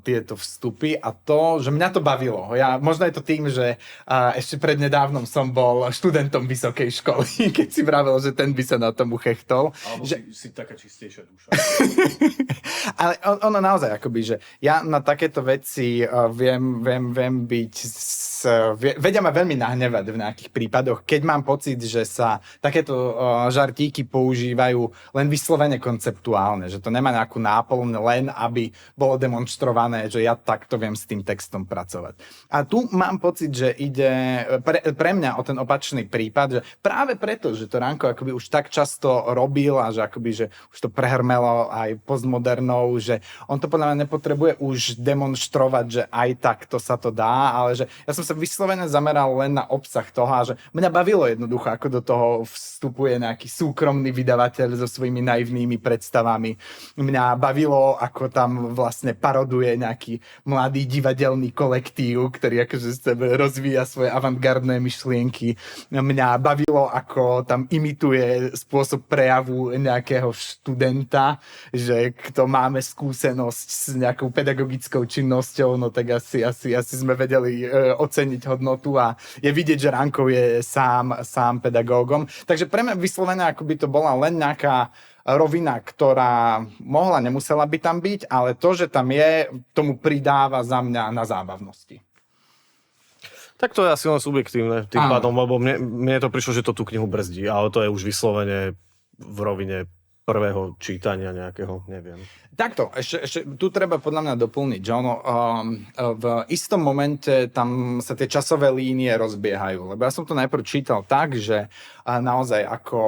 tieto vstupy a to, že mňa to bavilo. Možno je to tým, že ešte prednedávnom som bol študentom vysokej školy, keď si vravel, že ten by sa na tom uchechtol. Alebo si taká čistejšia duša. Ale ono naozaj akoby, že ja na takéto veci viem byť vedia ma veľmi nahnevať v nejakých prípadoch, keď mám pocit, že sa takéto žartíky používajú len vyslovene konceptuálne, že to nemá nejakú náplň, len aby bolo demonstrované, že ja takto viem s tým textom pracovať. A tu mám pocit, že ide pre mňa o ten opačný prípad, že práve preto, že to Ránko akoby už tak často robil a že akoby, že už to prehrmelo aj postmodernou, že on to podľa mňa nepotrebuje už demonstrovať, že aj takto sa to dá, ale že ja som sa vyslovene zameral len na obsah toho a že mňa bavilo jednoducho, ako do toho vstupuje nejaký súkromný vydavateľ so svojimi naivnými predstavami. Mňa bavilo, ako tam vlastne paroduje nejaký mladý divadelný kolektív, ktorý akože z sebe rozvíja svoje avantgardné myšlienky. Mňa bavilo, ako tam imituje spôsob prejavu nejakého študenta, že kto máme skúsenosť s nejakou pedagogickou činnosťou, no tak asi sme vedeli oceniť hodnotu a je vidieť, že Ránkov je sám pedagógom. Takže pre mňa vyslovené, ako by to bola len nejaká rovina, ktorá nemusela by tam byť, ale to, že tam je, tomu pridáva za mňa na zábavnosti. Tak to je asi len subjektívne tým pádom, lebo mne to prišlo, že to tú knihu brzdí, ale to je už vyslovene v rovine prvého čítania nejakého, neviem. Takto, ešte tu treba podľa mňa doplniť, že ono, v istom momente tam sa tie časové línie rozbiehajú, lebo ja som to najprv čítal tak, že naozaj ako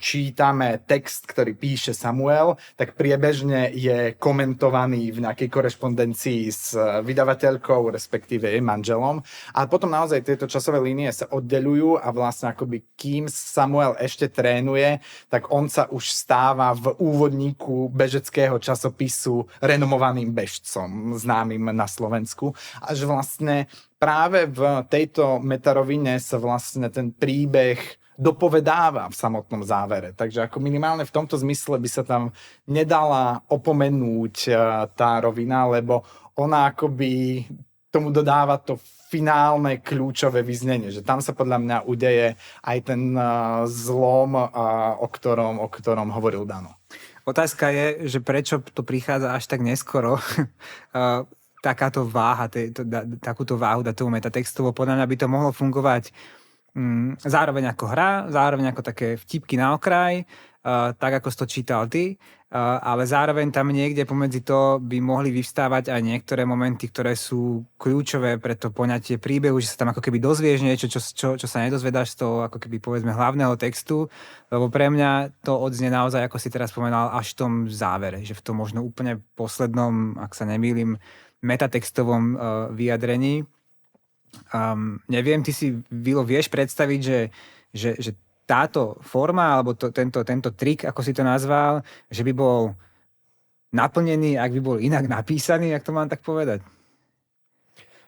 čítame text, ktorý píše Samuel, tak priebežne je komentovaný v nejakej korešpondencii s vydavateľkou, respektíve jej manželom, a potom naozaj tieto časové línie sa oddeľujú a vlastne akoby kým Samuel ešte trénuje, tak on sa už stáva v úvodníku bežeckého časopisu renomovaným bežcom, známym na Slovensku. A že vlastne práve v tejto metarovine sa vlastne ten príbeh dopovedáva v samotnom závere. Takže ako minimálne v tomto zmysle by sa tam nedala opomenúť tá rovina, lebo ona akoby tomu dodáva to finálne kľúčové vyznenie, že tam sa podľa mňa udeje aj ten zlom, o ktorom hovoril Dano. Otázka je, že prečo to prichádza až tak neskoro, takáto váha, takúto váhu dať tomu metatextu, podľa mňa by to mohlo fungovať zároveň ako hra, zároveň ako také vtipky na okraj, tak ako si to čítal ty, ale zároveň tam niekde pomedzi to by mohli vyvstávať aj niektoré momenty, ktoré sú kľúčové pre to poňatie príbehu, že sa tam ako keby dozvieš niečo, čo sa nedozvedáš z toho ako keby povedzme hlavného textu, lebo pre mňa to odznie naozaj, ako si teraz spomenal, až v tom závere, že v tom možno úplne poslednom, ak sa nemýlim, metatextovom vyjadrení. Neviem, ty si, Vilo, vieš predstaviť, že táto forma, alebo tento trik, ako si to nazval, že by bol naplnený, ak by bol inak napísaný, ak to mám tak povedať?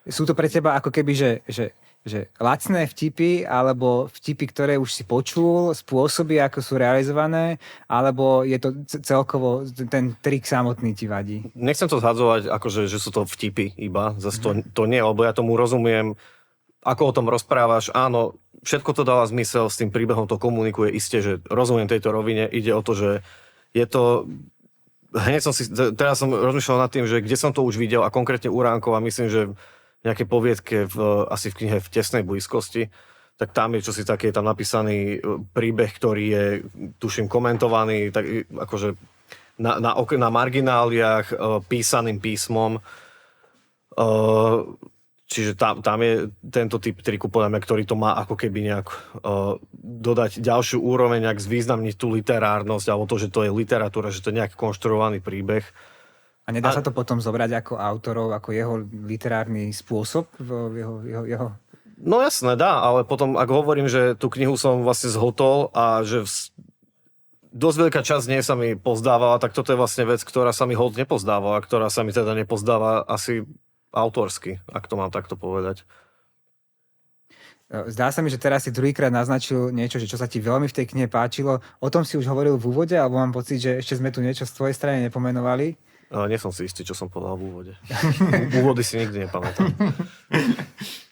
Sú to pre teba ako keby, že lacné vtipy, alebo vtipy, ktoré už si počul, spôsoby, ako sú realizované, alebo je to celkovo ten trik samotný ti vadí? Nechcem to zhadzovať, akože, že sú to vtipy iba, zase to nie, lebo ja tomu rozumiem, ako o tom rozprávaš, áno, všetko to dáva zmysel, s tým príbehom to komunikuje, isté, že rozumiem tejto rovine, ide o to, že je to... Teraz som rozmýšľal nad tým, že kde som to už videl a konkrétne u Ránkov a myslím, že nejaké poviedke asi v knihe V tesnej blízkosti, tak tam je čosi také, je tam napísaný príbeh, ktorý je, tuším, komentovaný, tak akože na margináliách písaným písmom. Čiže tam je tento typ triku, podľa mňa, ktorý to má ako keby nejak dodať ďalšiu úroveň, nejak zvýznamniť tú literárnosť, alebo to, že to je literatúra, že to je nejaký konštruovaný príbeh. A nedá sa to potom zobrať ako autorov, ako jeho literárny spôsob? Jeho... No jasné, dá, ale potom, ak hovorím, že tú knihu som vlastne zhotol a že dosť veľká časť z nej sa mi pozdávala, tak toto je vlastne vec, ktorá sa mi hold nepozdávala, ktorá sa mi teda nepozdáva asi autorsky, ak to mám takto povedať. Zdá sa mi, že teraz si druhýkrát naznačil niečo, že čo sa ti veľmi v tej knihe páčilo. O tom si už hovoril v úvode, alebo mám pocit, že ešte sme tu niečo z tvojej strany nepomenovali? Nie som si istý, čo som povedal v úvode. Úvody si nikdy nepamätám.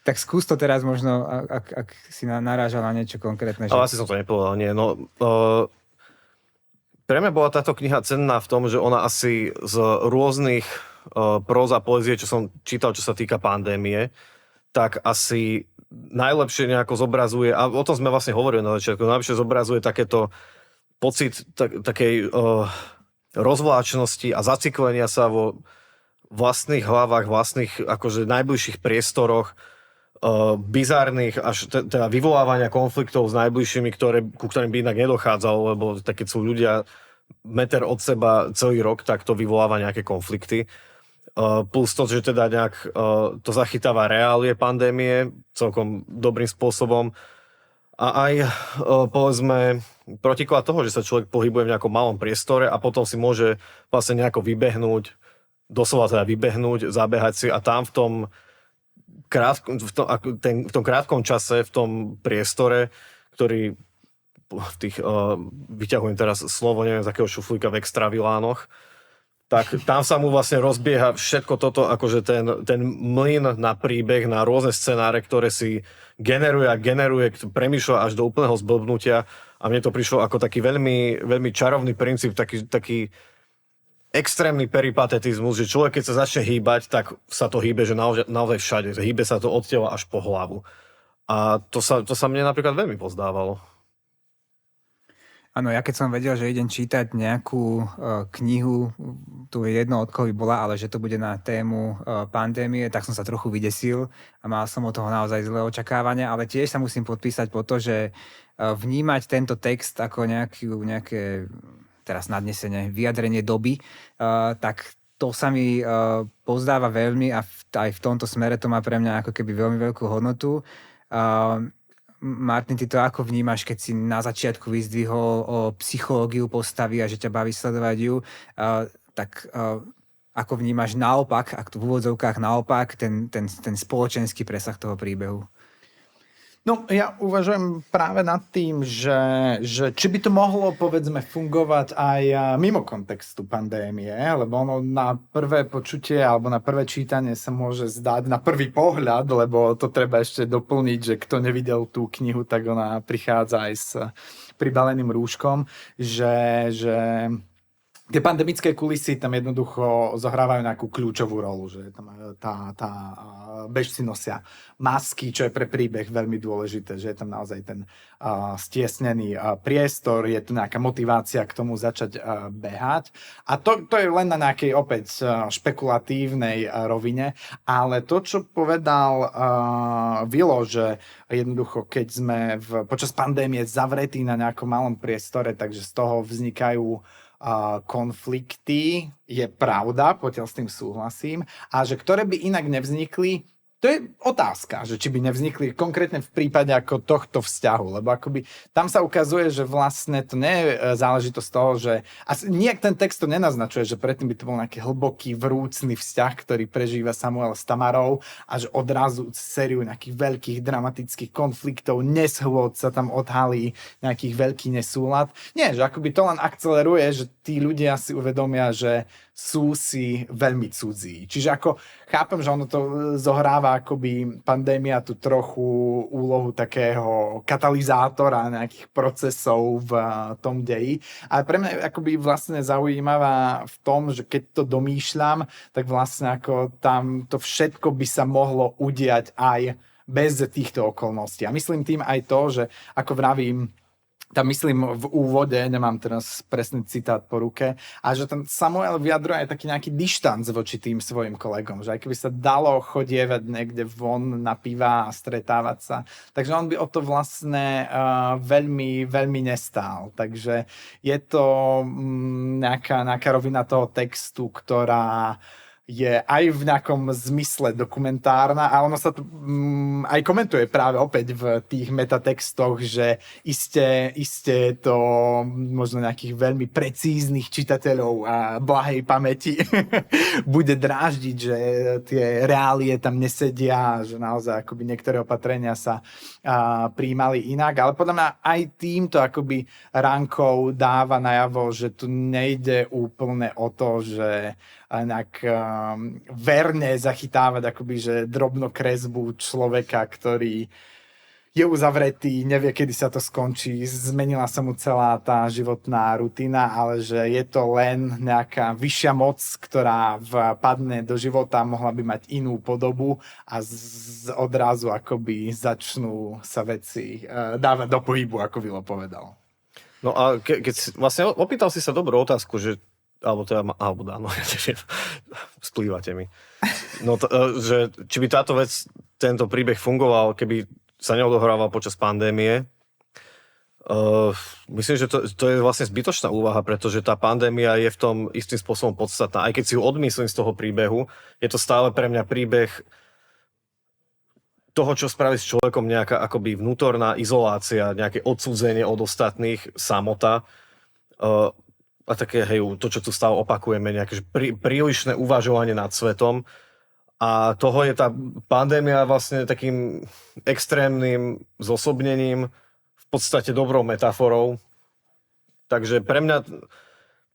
Tak skús to teraz možno, ak si narážal na niečo konkrétne. Že... Ale asi som to nepovedal, nie. No, pre mňa bola táto kniha cenná v tom, že ona asi z rôznych próza poezie, čo som čítal, čo sa týka pandémie, tak asi najlepšie nejako zobrazuje, a o tom sme vlastne hovorili na začiatku, najlepšie zobrazuje takéto pocit takej rozvláčnosti a zaciklenia sa vo vlastných hlavách, vlastných akože najbližších priestoroch, bizárnych, až teda vyvolávania konfliktov s najbližšími, ku ktorým by inak nedochádzalo, lebo keď sú ľudia meter od seba celý rok, tak to vyvoláva nejaké konflikty. Plus to, že teda nejak to zachytáva reálie pandémie celkom dobrým spôsobom. A aj, povedzme, protiklad toho, že sa človek pohybuje v nejakom malom priestore a potom si môže vlastne nejako vybehnúť, doslova teda vybehnúť, zabehať si a tam v tom krátkom čase, v tom priestore, ktorý v tých, vyťahujem teraz slovo, neviem z akého šuflíka, v extravilánoch, tak tam sa mu vlastne rozbieha všetko toto, akože ten mlyn na príbeh, na rôzne scenáre, ktoré si generuje, premýšľa až do úplného zblbnutia a mne to prišlo ako taký veľmi, veľmi čarovný princíp, taký extrémny peripatetizmus, že človek, keď sa začne hýbať, tak sa to hýbe, že naozaj všade. Hýbe sa to od tela až po hlavu. A to sa mne napríklad veľmi pozdávalo. Áno, ja keď som vedel, že idem čítať nejakú knihu, tu jedno od koho by bola, ale že to bude na tému pandémie, tak som sa trochu vydesil a mal som od toho naozaj zlé očakávania, ale tiež sa musím podpísať po to, že vnímať tento text ako nejaké teraz nadnesenie, vyjadrenie doby, tak to sa mi pozdáva veľmi a aj v tomto smere to má pre mňa ako keby veľmi veľkú hodnotu. Martin, ty to ako vnímaš, keď si na začiatku vyzdvihol o psychológiu postavy a že ťa baví sledovať ju, tak ako vnímaš naopak, ak tu v úvodzovkách naopak, ten spoločenský presah toho príbehu? No, ja uvažujem práve nad tým, že či by to mohlo, povedzme, fungovať aj mimo kontextu pandémie, lebo ono na prvé počutie alebo na prvé čítanie sa môže zdať na prvý pohľad, lebo to treba ešte doplniť, že kto nevidel tú knihu, tak ona prichádza aj s pribaleným rúškom, že tie pandemické kulisy tam jednoducho zohrávajú nejakú kľúčovú rolu, že tam tá bežci nosia masky, čo je pre príbeh veľmi dôležité, že je tam naozaj ten stiesnený priestor, je tu nejaká motivácia k tomu začať behať. A to je len na nejakej opäť špekulatívnej rovine, ale to, čo povedal Vilo, že jednoducho, keď sme počas pandémie zavretí na nejakom malom priestore, takže z toho vznikajú konflikty, je pravda, potiaľ s tým súhlasím, a že ktoré by inak nevznikli, to je otázka, že či by nevznikli konkrétne v prípade ako tohto vzťahu, lebo akoby tam sa ukazuje, že vlastne to nie je záležitosť toho, že nijak ten text to nenaznačuje, že predtým by to bol nejaký hlboký, vrúcný vzťah, ktorý prežíva Samuel s Tamarou a že odrazu sériu nejakých veľkých dramatických konfliktov, neshôd sa tam odhalí nejakých veľký nesúlad. Nie, že akoby to len akceleruje, že tí ľudia si uvedomia, že sú si veľmi cudzí. Čiže ako chápem, že ono to zohráva akoby pandémia tu trochu úlohu takého katalizátora nejakých procesov v tom deji. Ale pre mňa je akoby vlastne zaujímavá v tom, že keď to domýšľam, tak vlastne ako tam to všetko by sa mohlo udiať aj bez týchto okolností. A myslím tým aj to, že ako vravím, tam myslím v úvode, nemám teraz presný citát po ruke, a že ten Samuel vyjadruje aj taký nejaký dištanc voči tým svojim kolegom, že aj keby sa dalo chodievať niekde von na piva a stretávať sa, takže on by o to vlastne veľmi, veľmi nestál. Takže je to nejaká rovina toho textu, ktorá je aj v nejakom zmysle dokumentárna a ono sa tu aj komentuje práve opäť v tých metatextoch, že iste to možno nejakých veľmi precíznych čitateľov a blahej pamäti bude dráždiť, že tie reálie tam nesedia, že naozaj akoby niektoré opatrenia sa prijímali inak, ale podľa mňa aj týmto akoby Rankov dáva najavo, že tu nejde úplne o to, že nejak verne zachytávať akoby, že drobnokresbu človeka, ktorý je uzavretý, nevie, kedy sa to skončí, zmenila sa mu celá tá životná rutina, ale že je to len nejaká vyššia moc, ktorá vpadne do života, mohla by mať inú podobu a odrazu akoby začnú sa veci dávať do pohybu, ako Vilo povedal. No a keď vlastne opýtal si sa dobrú otázku, že alebo dáno, ja neviem, splývate mi. No, že či by táto vec, tento príbeh fungoval, keby sa neodohrával počas pandémie. Myslím, že to je vlastne zbytočná úvaha, pretože tá pandémia je v tom istým spôsobom podstatná. Aj keď si ju odmyslím z toho príbehu, je to stále pre mňa príbeh toho, čo spraví s človekom nejaká akoby vnútorná izolácia, nejaké odsúdzenie od ostatných, samota. A také, to, čo tu stále opakujeme, nejaké prílišné uvažovanie nad svetom. A toho je tá pandémia vlastne takým extrémnym zosobnením, v podstate dobrou metaforou. Takže pre mňa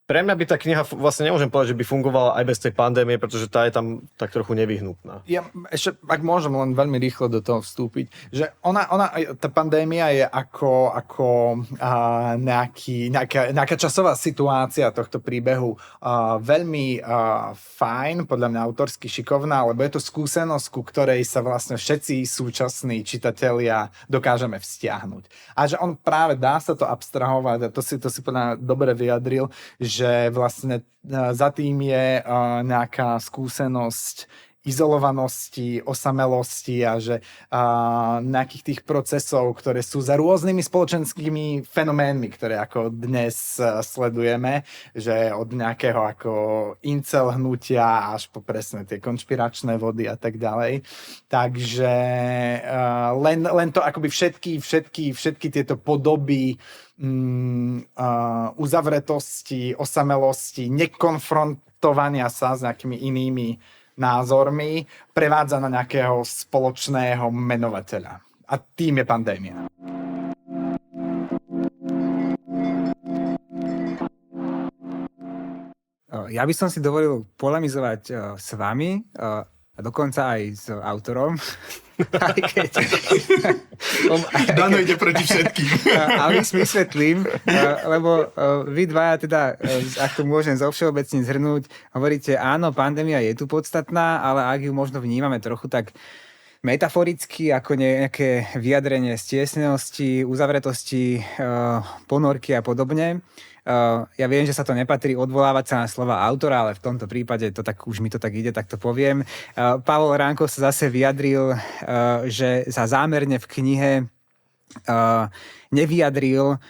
Pre mňa by tá kniha, vlastne nemôžem povedať, že by fungovala aj bez tej pandémie, pretože tá je tam tak trochu nevyhnutná. Ja ešte, ak môžem len veľmi rýchlo do toho vstúpiť, že tá pandémia je ako nejaká časová situácia tohto príbehu veľmi fajn, podľa mňa autorsky šikovná, lebo je to skúsenosť, ku ktorej sa vlastne všetci súčasní čitatelia dokážeme vzťahnuť. A že on práve dá sa to abstrahovať, a to si podľa mňa dobre vyjadril, že vlastne za tým je nejaká skúsenosť izolovanosti, osamelosti a že nejakých tých procesov, ktoré sú za rôznymi spoločenskými fenoménmi, ktoré ako dnes sledujeme, že od nejakého ako incel hnutia až po presne tie konšpiračné vody a tak ďalej. Takže len to akoby všetky tieto podoby uzavretosti, osamelosti, nekonfrontovania sa s nejakými inými názormi prevádza na nejakého spoločného menovateľa. A tým je pandémia. Ja by som si dovolil polemizovať s vami a dokonca aj s autorom. Aj keď... Dano ide proti všetkým. Ale vysvetlím, lebo vy dvaja teda, ak to môžem zovšeobecne zhrnúť, hovoríte, áno, pandémia je tu podstatná, ale ak ju možno vnímame trochu tak metaforicky, ako nejaké vyjadrenie stiesnenosti, uzavretosti, ponorky a podobne. Ja viem, že sa to nepatrí odvolávať sa na slova autora, ale v tomto prípade to tak, už mi to tak ide, tak to poviem. Pavol Ránko sa zase vyjadril, že sa zámerne v knihe nevyjadril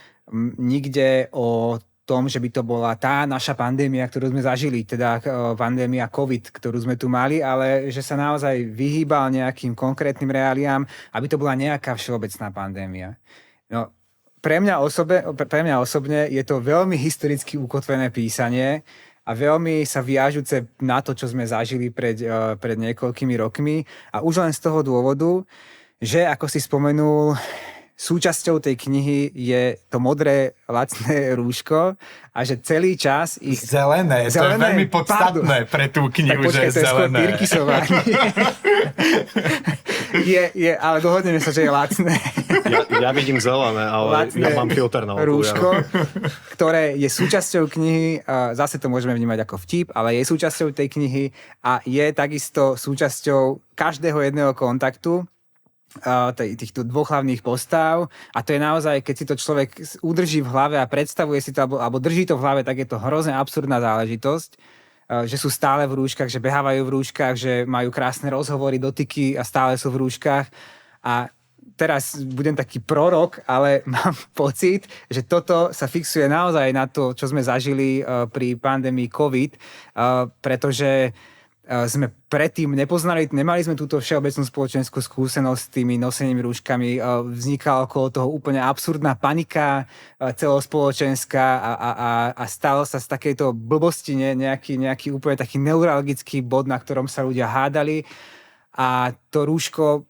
nikde o tom, že by to bola tá naša pandémia, ktorú sme zažili, teda pandémia COVID, ktorú sme tu mali, ale že sa naozaj vyhýbal nejakým konkrétnym reáliám, aby to bola nejaká všeobecná pandémia. No, pre mňa osobne je to veľmi historicky ukotvené písanie a veľmi sa viažúce na to, čo sme zažili pred niekoľkými rokmi. A už len z toho dôvodu, že ako si spomenul, súčasťou tej knihy je to modré lacné rúško a že celý čas ich... Zelené, to je veľmi podstatné pre tú knihu, že je zelené. Ale dohodneme sa, že je lacné. Ja vidím zelené, ale ja mám filter na oku. Rúško, ktoré je súčasťou knihy, zase to môžeme vnímať ako vtip, ale je súčasťou tej knihy a je takisto súčasťou každého jedného kontaktu týchto dvoch hlavných postáv a to je naozaj, keď si to človek udrží v hlave a predstavuje si to, alebo drží to v hlave, tak je to hrozne absurdná záležitosť, že sú stále v rúškach, že behávajú v rúškach, že majú krásne rozhovory, dotyky a stále sú v rúškach a teraz budem taký prorok, ale mám pocit, že toto sa fixuje naozaj na to, čo sme zažili pri pandémii COVID, pretože sme predtým nemali sme túto všeobecnú spoločenskú skúsenosť s tými nosenými rúškami. Vznikala okolo toho úplne absurdná panika celospoločenská a stalo sa z takejto blbosti nejaký úplne taký neurologický bod, na ktorom sa ľudia hádali. A to rúško,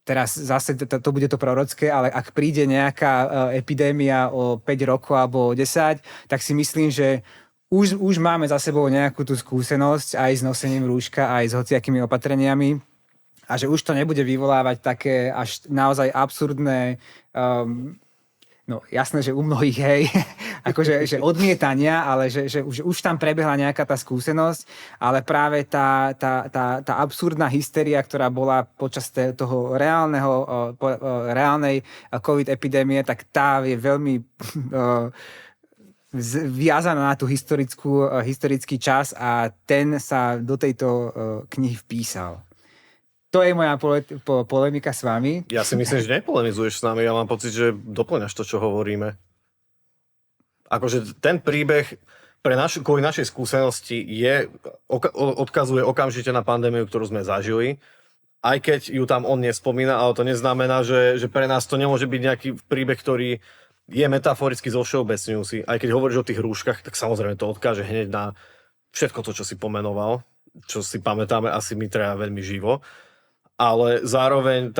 teraz zase to bude to prorocké, ale ak príde nejaká epidémia o 5 rokov alebo o 10, tak si myslím, že už máme za sebou nejakú tú skúsenosť aj s nosením rúška, aj s hociakými opatreniami a že už to nebude vyvolávať také až naozaj absurdné, no jasné, že u mnohých, hej, akože že odmietania, ale že už tam prebehla nejaká tá skúsenosť, ale práve tá absurdná hysteria, ktorá bola počas toho reálnej COVID epidémie, tak tá je veľmi... viazaná na tú historický čas a ten sa do tejto knihy vpísal. To je moja polemika s vami. Ja si myslím, že nepolemizuješ s nami. Ja mám pocit, že doplňaš to, čo hovoríme. Akože ten príbeh kvôli našej skúsenosti odkazuje okamžite na pandémiu, ktorú sme zažili. Aj keď ju tam on nespomína, ale to neznamená, že pre nás to nemôže byť nejaký príbeh, ktorý je metaforicky zovšeobecňujúci. Aj keď hovoríš o tých rúškach, tak samozrejme to odkáže hneď na všetko to, čo si pomenoval, čo si pamätáme asi my teda veľmi živo. Ale zároveň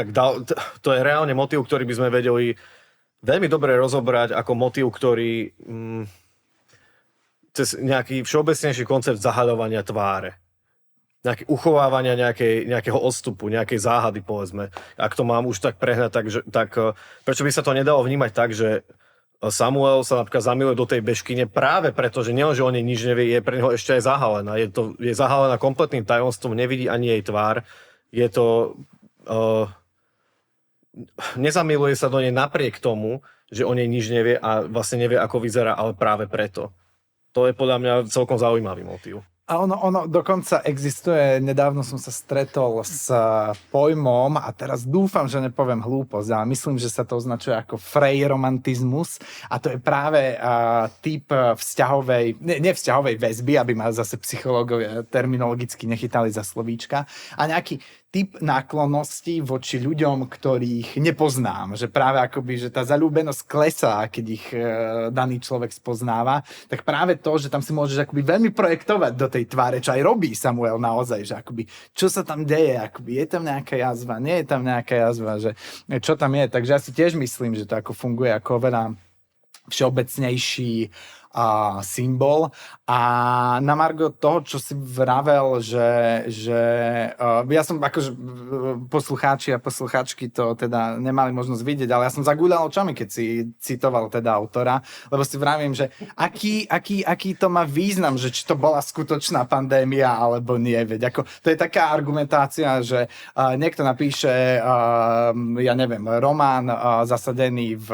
to je reálne motív, ktorý by sme vedeli veľmi dobre rozobrať ako motív, ktorý cez nejaký všeobecnejší koncept zahaľovania tváre. Nejaké uchovávania nejakého odstupu, nejakej záhady, povedzme. Ak to mám už tak prehnať, tak prečo by sa to nedalo vnímať tak, že Samuel sa napríklad zamiluje do tej bežkyne práve preto, že nielenže o nej nič nevie, je pre neho ešte aj zahalená. Je zahalená kompletným tajomstvom, nevidí ani jej tvár. Je to... nezamiluje sa do nej napriek tomu, že o nej nič nevie a vlastne nevie, ako vyzerá, ale práve preto. To je podľa mňa celkom zaujímavý motív. A ono dokonca existuje, nedávno som sa stretol s pojmom, a teraz dúfam, že nepoviem hlúposť, ale myslím, že sa to označuje ako frejromantizmus, a to je práve typ vzťahovej, ne vzťahovej väzby, aby ma zase psychológovia terminologicky nechytali za slovíčka, a nejaký typ náklonnosti voči ľuďom, ktorých nepoznám. Že práve akoby, že tá zaľúbenosť klesá, keď ich daný človek spoznáva, tak práve to, že tam si môžeš akoby veľmi projektovať do tej tváre, čo aj robí Samuel naozaj, že akoby, čo sa tam deje, akoby, je tam nejaká jazva, nie je tam nejaká jazva, že čo tam je. Takže ja si tiež myslím, že to ako funguje ako veľa všeobecnejší symbol. A na margo toho, čo si vravel, že ja som akože poslucháči a poslucháčky to teda nemali možnosť vidieť, ale ja som zagúľal očami, keď si citoval teda autora, lebo si vravím, že aký to má význam, že či to bola skutočná pandémia alebo nie, veď ako, to je taká argumentácia, že niekto napíše ja neviem, román zasadený v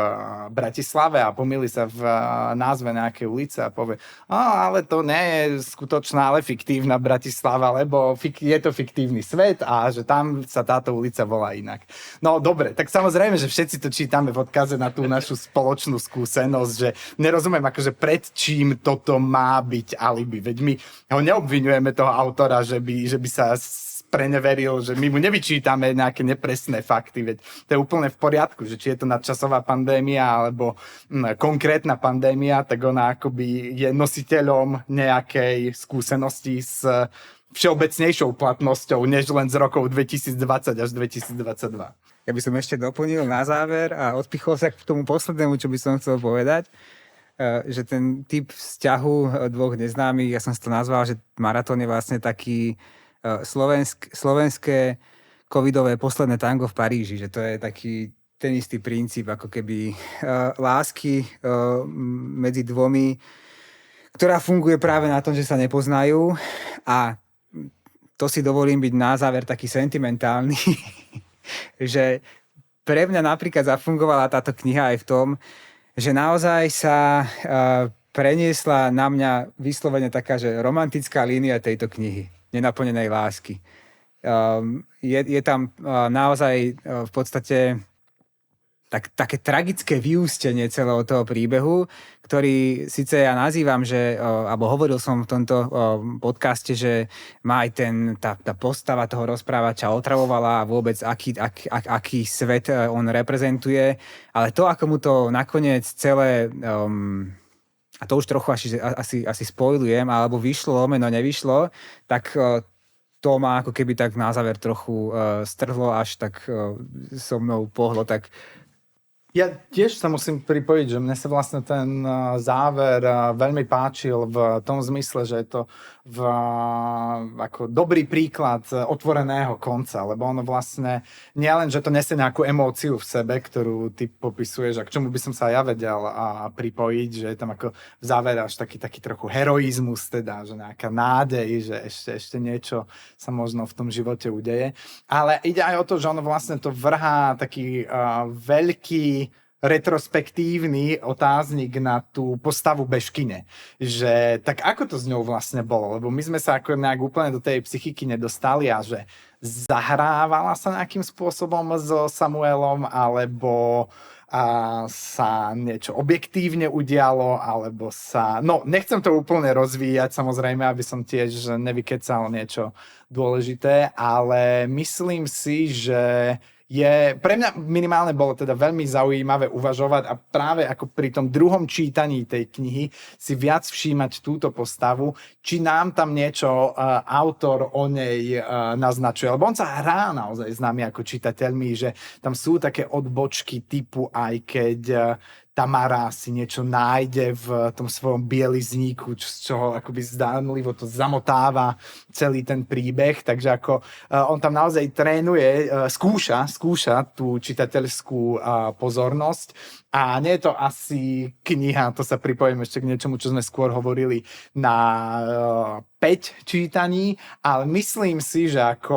Bratislave a pomýli sa v názve nejakej ulice a povie, ale to nie je skutočná, ale fiktívna Bratislava, lebo je to fiktívny svet a že tam sa táto ulica volá inak. No dobre, tak samozrejme, že všetci to čítame v odkaze na tú našu spoločnú skúsenosť, že nerozumiem akože pred čím toto má byť alibi. Veď my ho neobvinujeme toho autora, že by sa preneveril, že my mu nevyčítame nejaké nepresné fakty, veď to je úplne v poriadku, že či je to nadčasová pandémia alebo konkrétna pandémia, tak ona akoby je nositeľom nejakej skúsenosti s všeobecnejšou platnosťou, než len z rokov 2020 až 2022. Ja by som ešte doplnil na záver a odpichol sa k tomu poslednému, čo by som chcel povedať, že ten typ vzťahu dvoch neznámych, ja som si to nazval, že maratón je vlastne taký slovenské covidové posledné tango v Paríži, že to je taký ten istý princíp, ako keby lásky medzi dvomi, ktorá funguje práve na tom, že sa nepoznajú, a to si dovolím byť na záver taký sentimentálny, že pre mňa napríklad zafungovala táto kniha aj v tom, že naozaj sa preniesla na mňa vyslovene taká, že romantická línia tejto knihy nenaplnenej lásky. Je tam naozaj v podstate také tragické vyústenie celého toho príbehu, ktorý síce ja nazývam, alebo hovoril som v tomto podcaste, že má aj tá postava toho rozprávača otravovala a vôbec aký svet on reprezentuje, ale to, ako mu to nakoniec celé... a to už trochu asi spoilujem, alebo vyšlo, lomeno nevyšlo, tak to ma ako keby tak na záver trochu strhlo, až tak so mnou pohlo. Tak... Ja tiež sa musím pripojiť, že mne sa vlastne ten záver veľmi páčil v tom zmysle, že je to ako dobrý príklad otvoreného konca, lebo ono vlastne nielen, že to nesie nejakú emóciu v sebe, ktorú ty popisuješ, a k čomu by som sa ja vedel pripojiť, že je tam ako v závere až taký trochu heroizmus, teda, že nejaká nádej, že ešte niečo sa možno v tom živote udeje. Ale ide aj o to, že ono vlastne to vrhá taký veľký retrospektívny otáznik na tú postavu bežkyne. Že tak ako to s ňou vlastne bolo? Lebo my sme sa ako nejak úplne do tej psychiky nedostali, a že zahrávala sa nejakým spôsobom so Samuelom, alebo sa niečo objektívne udialo, alebo sa... No, nechcem to úplne rozvíjať, samozrejme, aby som tiež nevykecal niečo dôležité, ale myslím si, že pre mňa minimálne bolo teda veľmi zaujímavé uvažovať a práve ako pri tom druhom čítaní tej knihy si viac všímať túto postavu, či nám tam niečo autor o nej naznačuje. Lebo on sa hrá naozaj s nami ako čitateľmi, že tam sú také odbočky typu, aj keď Tamara si niečo nájde v tom svojom bielizníku, z čoho akoby zdánlivo to zamotáva celý ten príbeh, takže ako on tam naozaj trénuje, skúša tú čitateľskú pozornosť a nie je to asi kniha, to sa pripojím ešte k niečomu, čo sme skôr hovorili na 5 čítaní, ale myslím si, že ako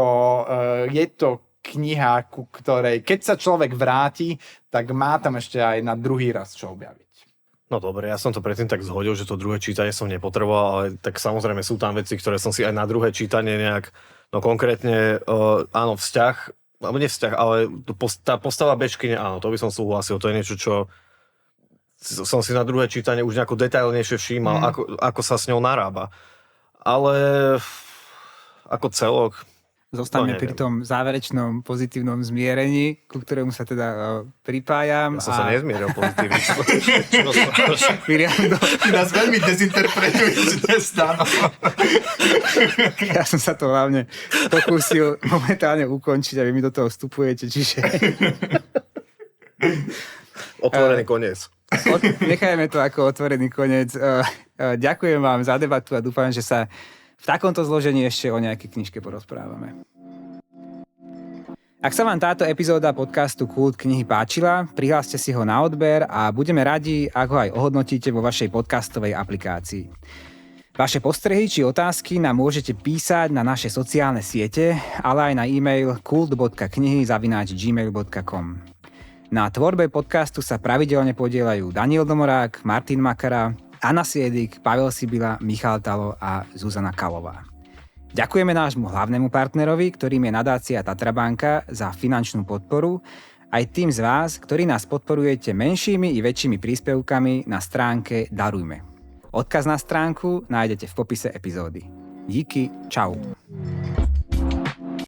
je to kniha, ku ktorej, keď sa človek vráti, tak má tam ešte aj na druhý raz čo objaviť. No dobre, ja som to predtým tak zhodil, že to druhé čítanie som nepotreboval, ale tak samozrejme sú tam veci, ktoré som si aj na druhé čítanie nejak, no konkrétne, áno, vzťah, alebo nie vzťah, ale tá postava Bečkyne, áno, to by som súhlasil, to je niečo, čo som si na druhé čítanie už nejako detailnejšie všímal, ako sa s ňou narába. Ale ako celok, Zostaňme pri tom záverečnom pozitívnom zmierení, ku ktorému sa teda pripájam. ja som sa nezmieril pozitívne. Ty nás veľmi dezinterpretuješ dnes, Dano. Ja som sa to hlavne pokúsil momentálne ukončiť a vy mi do toho vstupujete, čiže... Otvorený koniec. Nechajme to ako otvorený koniec. Ďakujem vám za debatu a dúfam, že sa v takomto zložení ešte o nejakej knižke porozprávame. Ak sa vám táto epizóda podcastu Kult knihy páčila, prihláste si ho na odber a budeme radi, ak ho aj ohodnotíte vo vašej podcastovej aplikácii. Vaše postrehy či otázky nám môžete písať na naše sociálne siete, ale aj na e-mail kult.knihy@gmail.com. Na tvorbe podcastu sa pravidelne podieľajú Daniel Domorák, Martin Makara, Anna Siedik, Pavel Sibila, Michal Talo a Zuzana Kalová. Ďakujeme nášmu hlavnému partnerovi, ktorým je nadácia Tatra Banka, za finančnú podporu, aj tým z vás, ktorí nás podporujete menšími i väčšími príspevkami na stránke Darujme. Odkaz na stránku nájdete v popise epizódy. Díky, čau.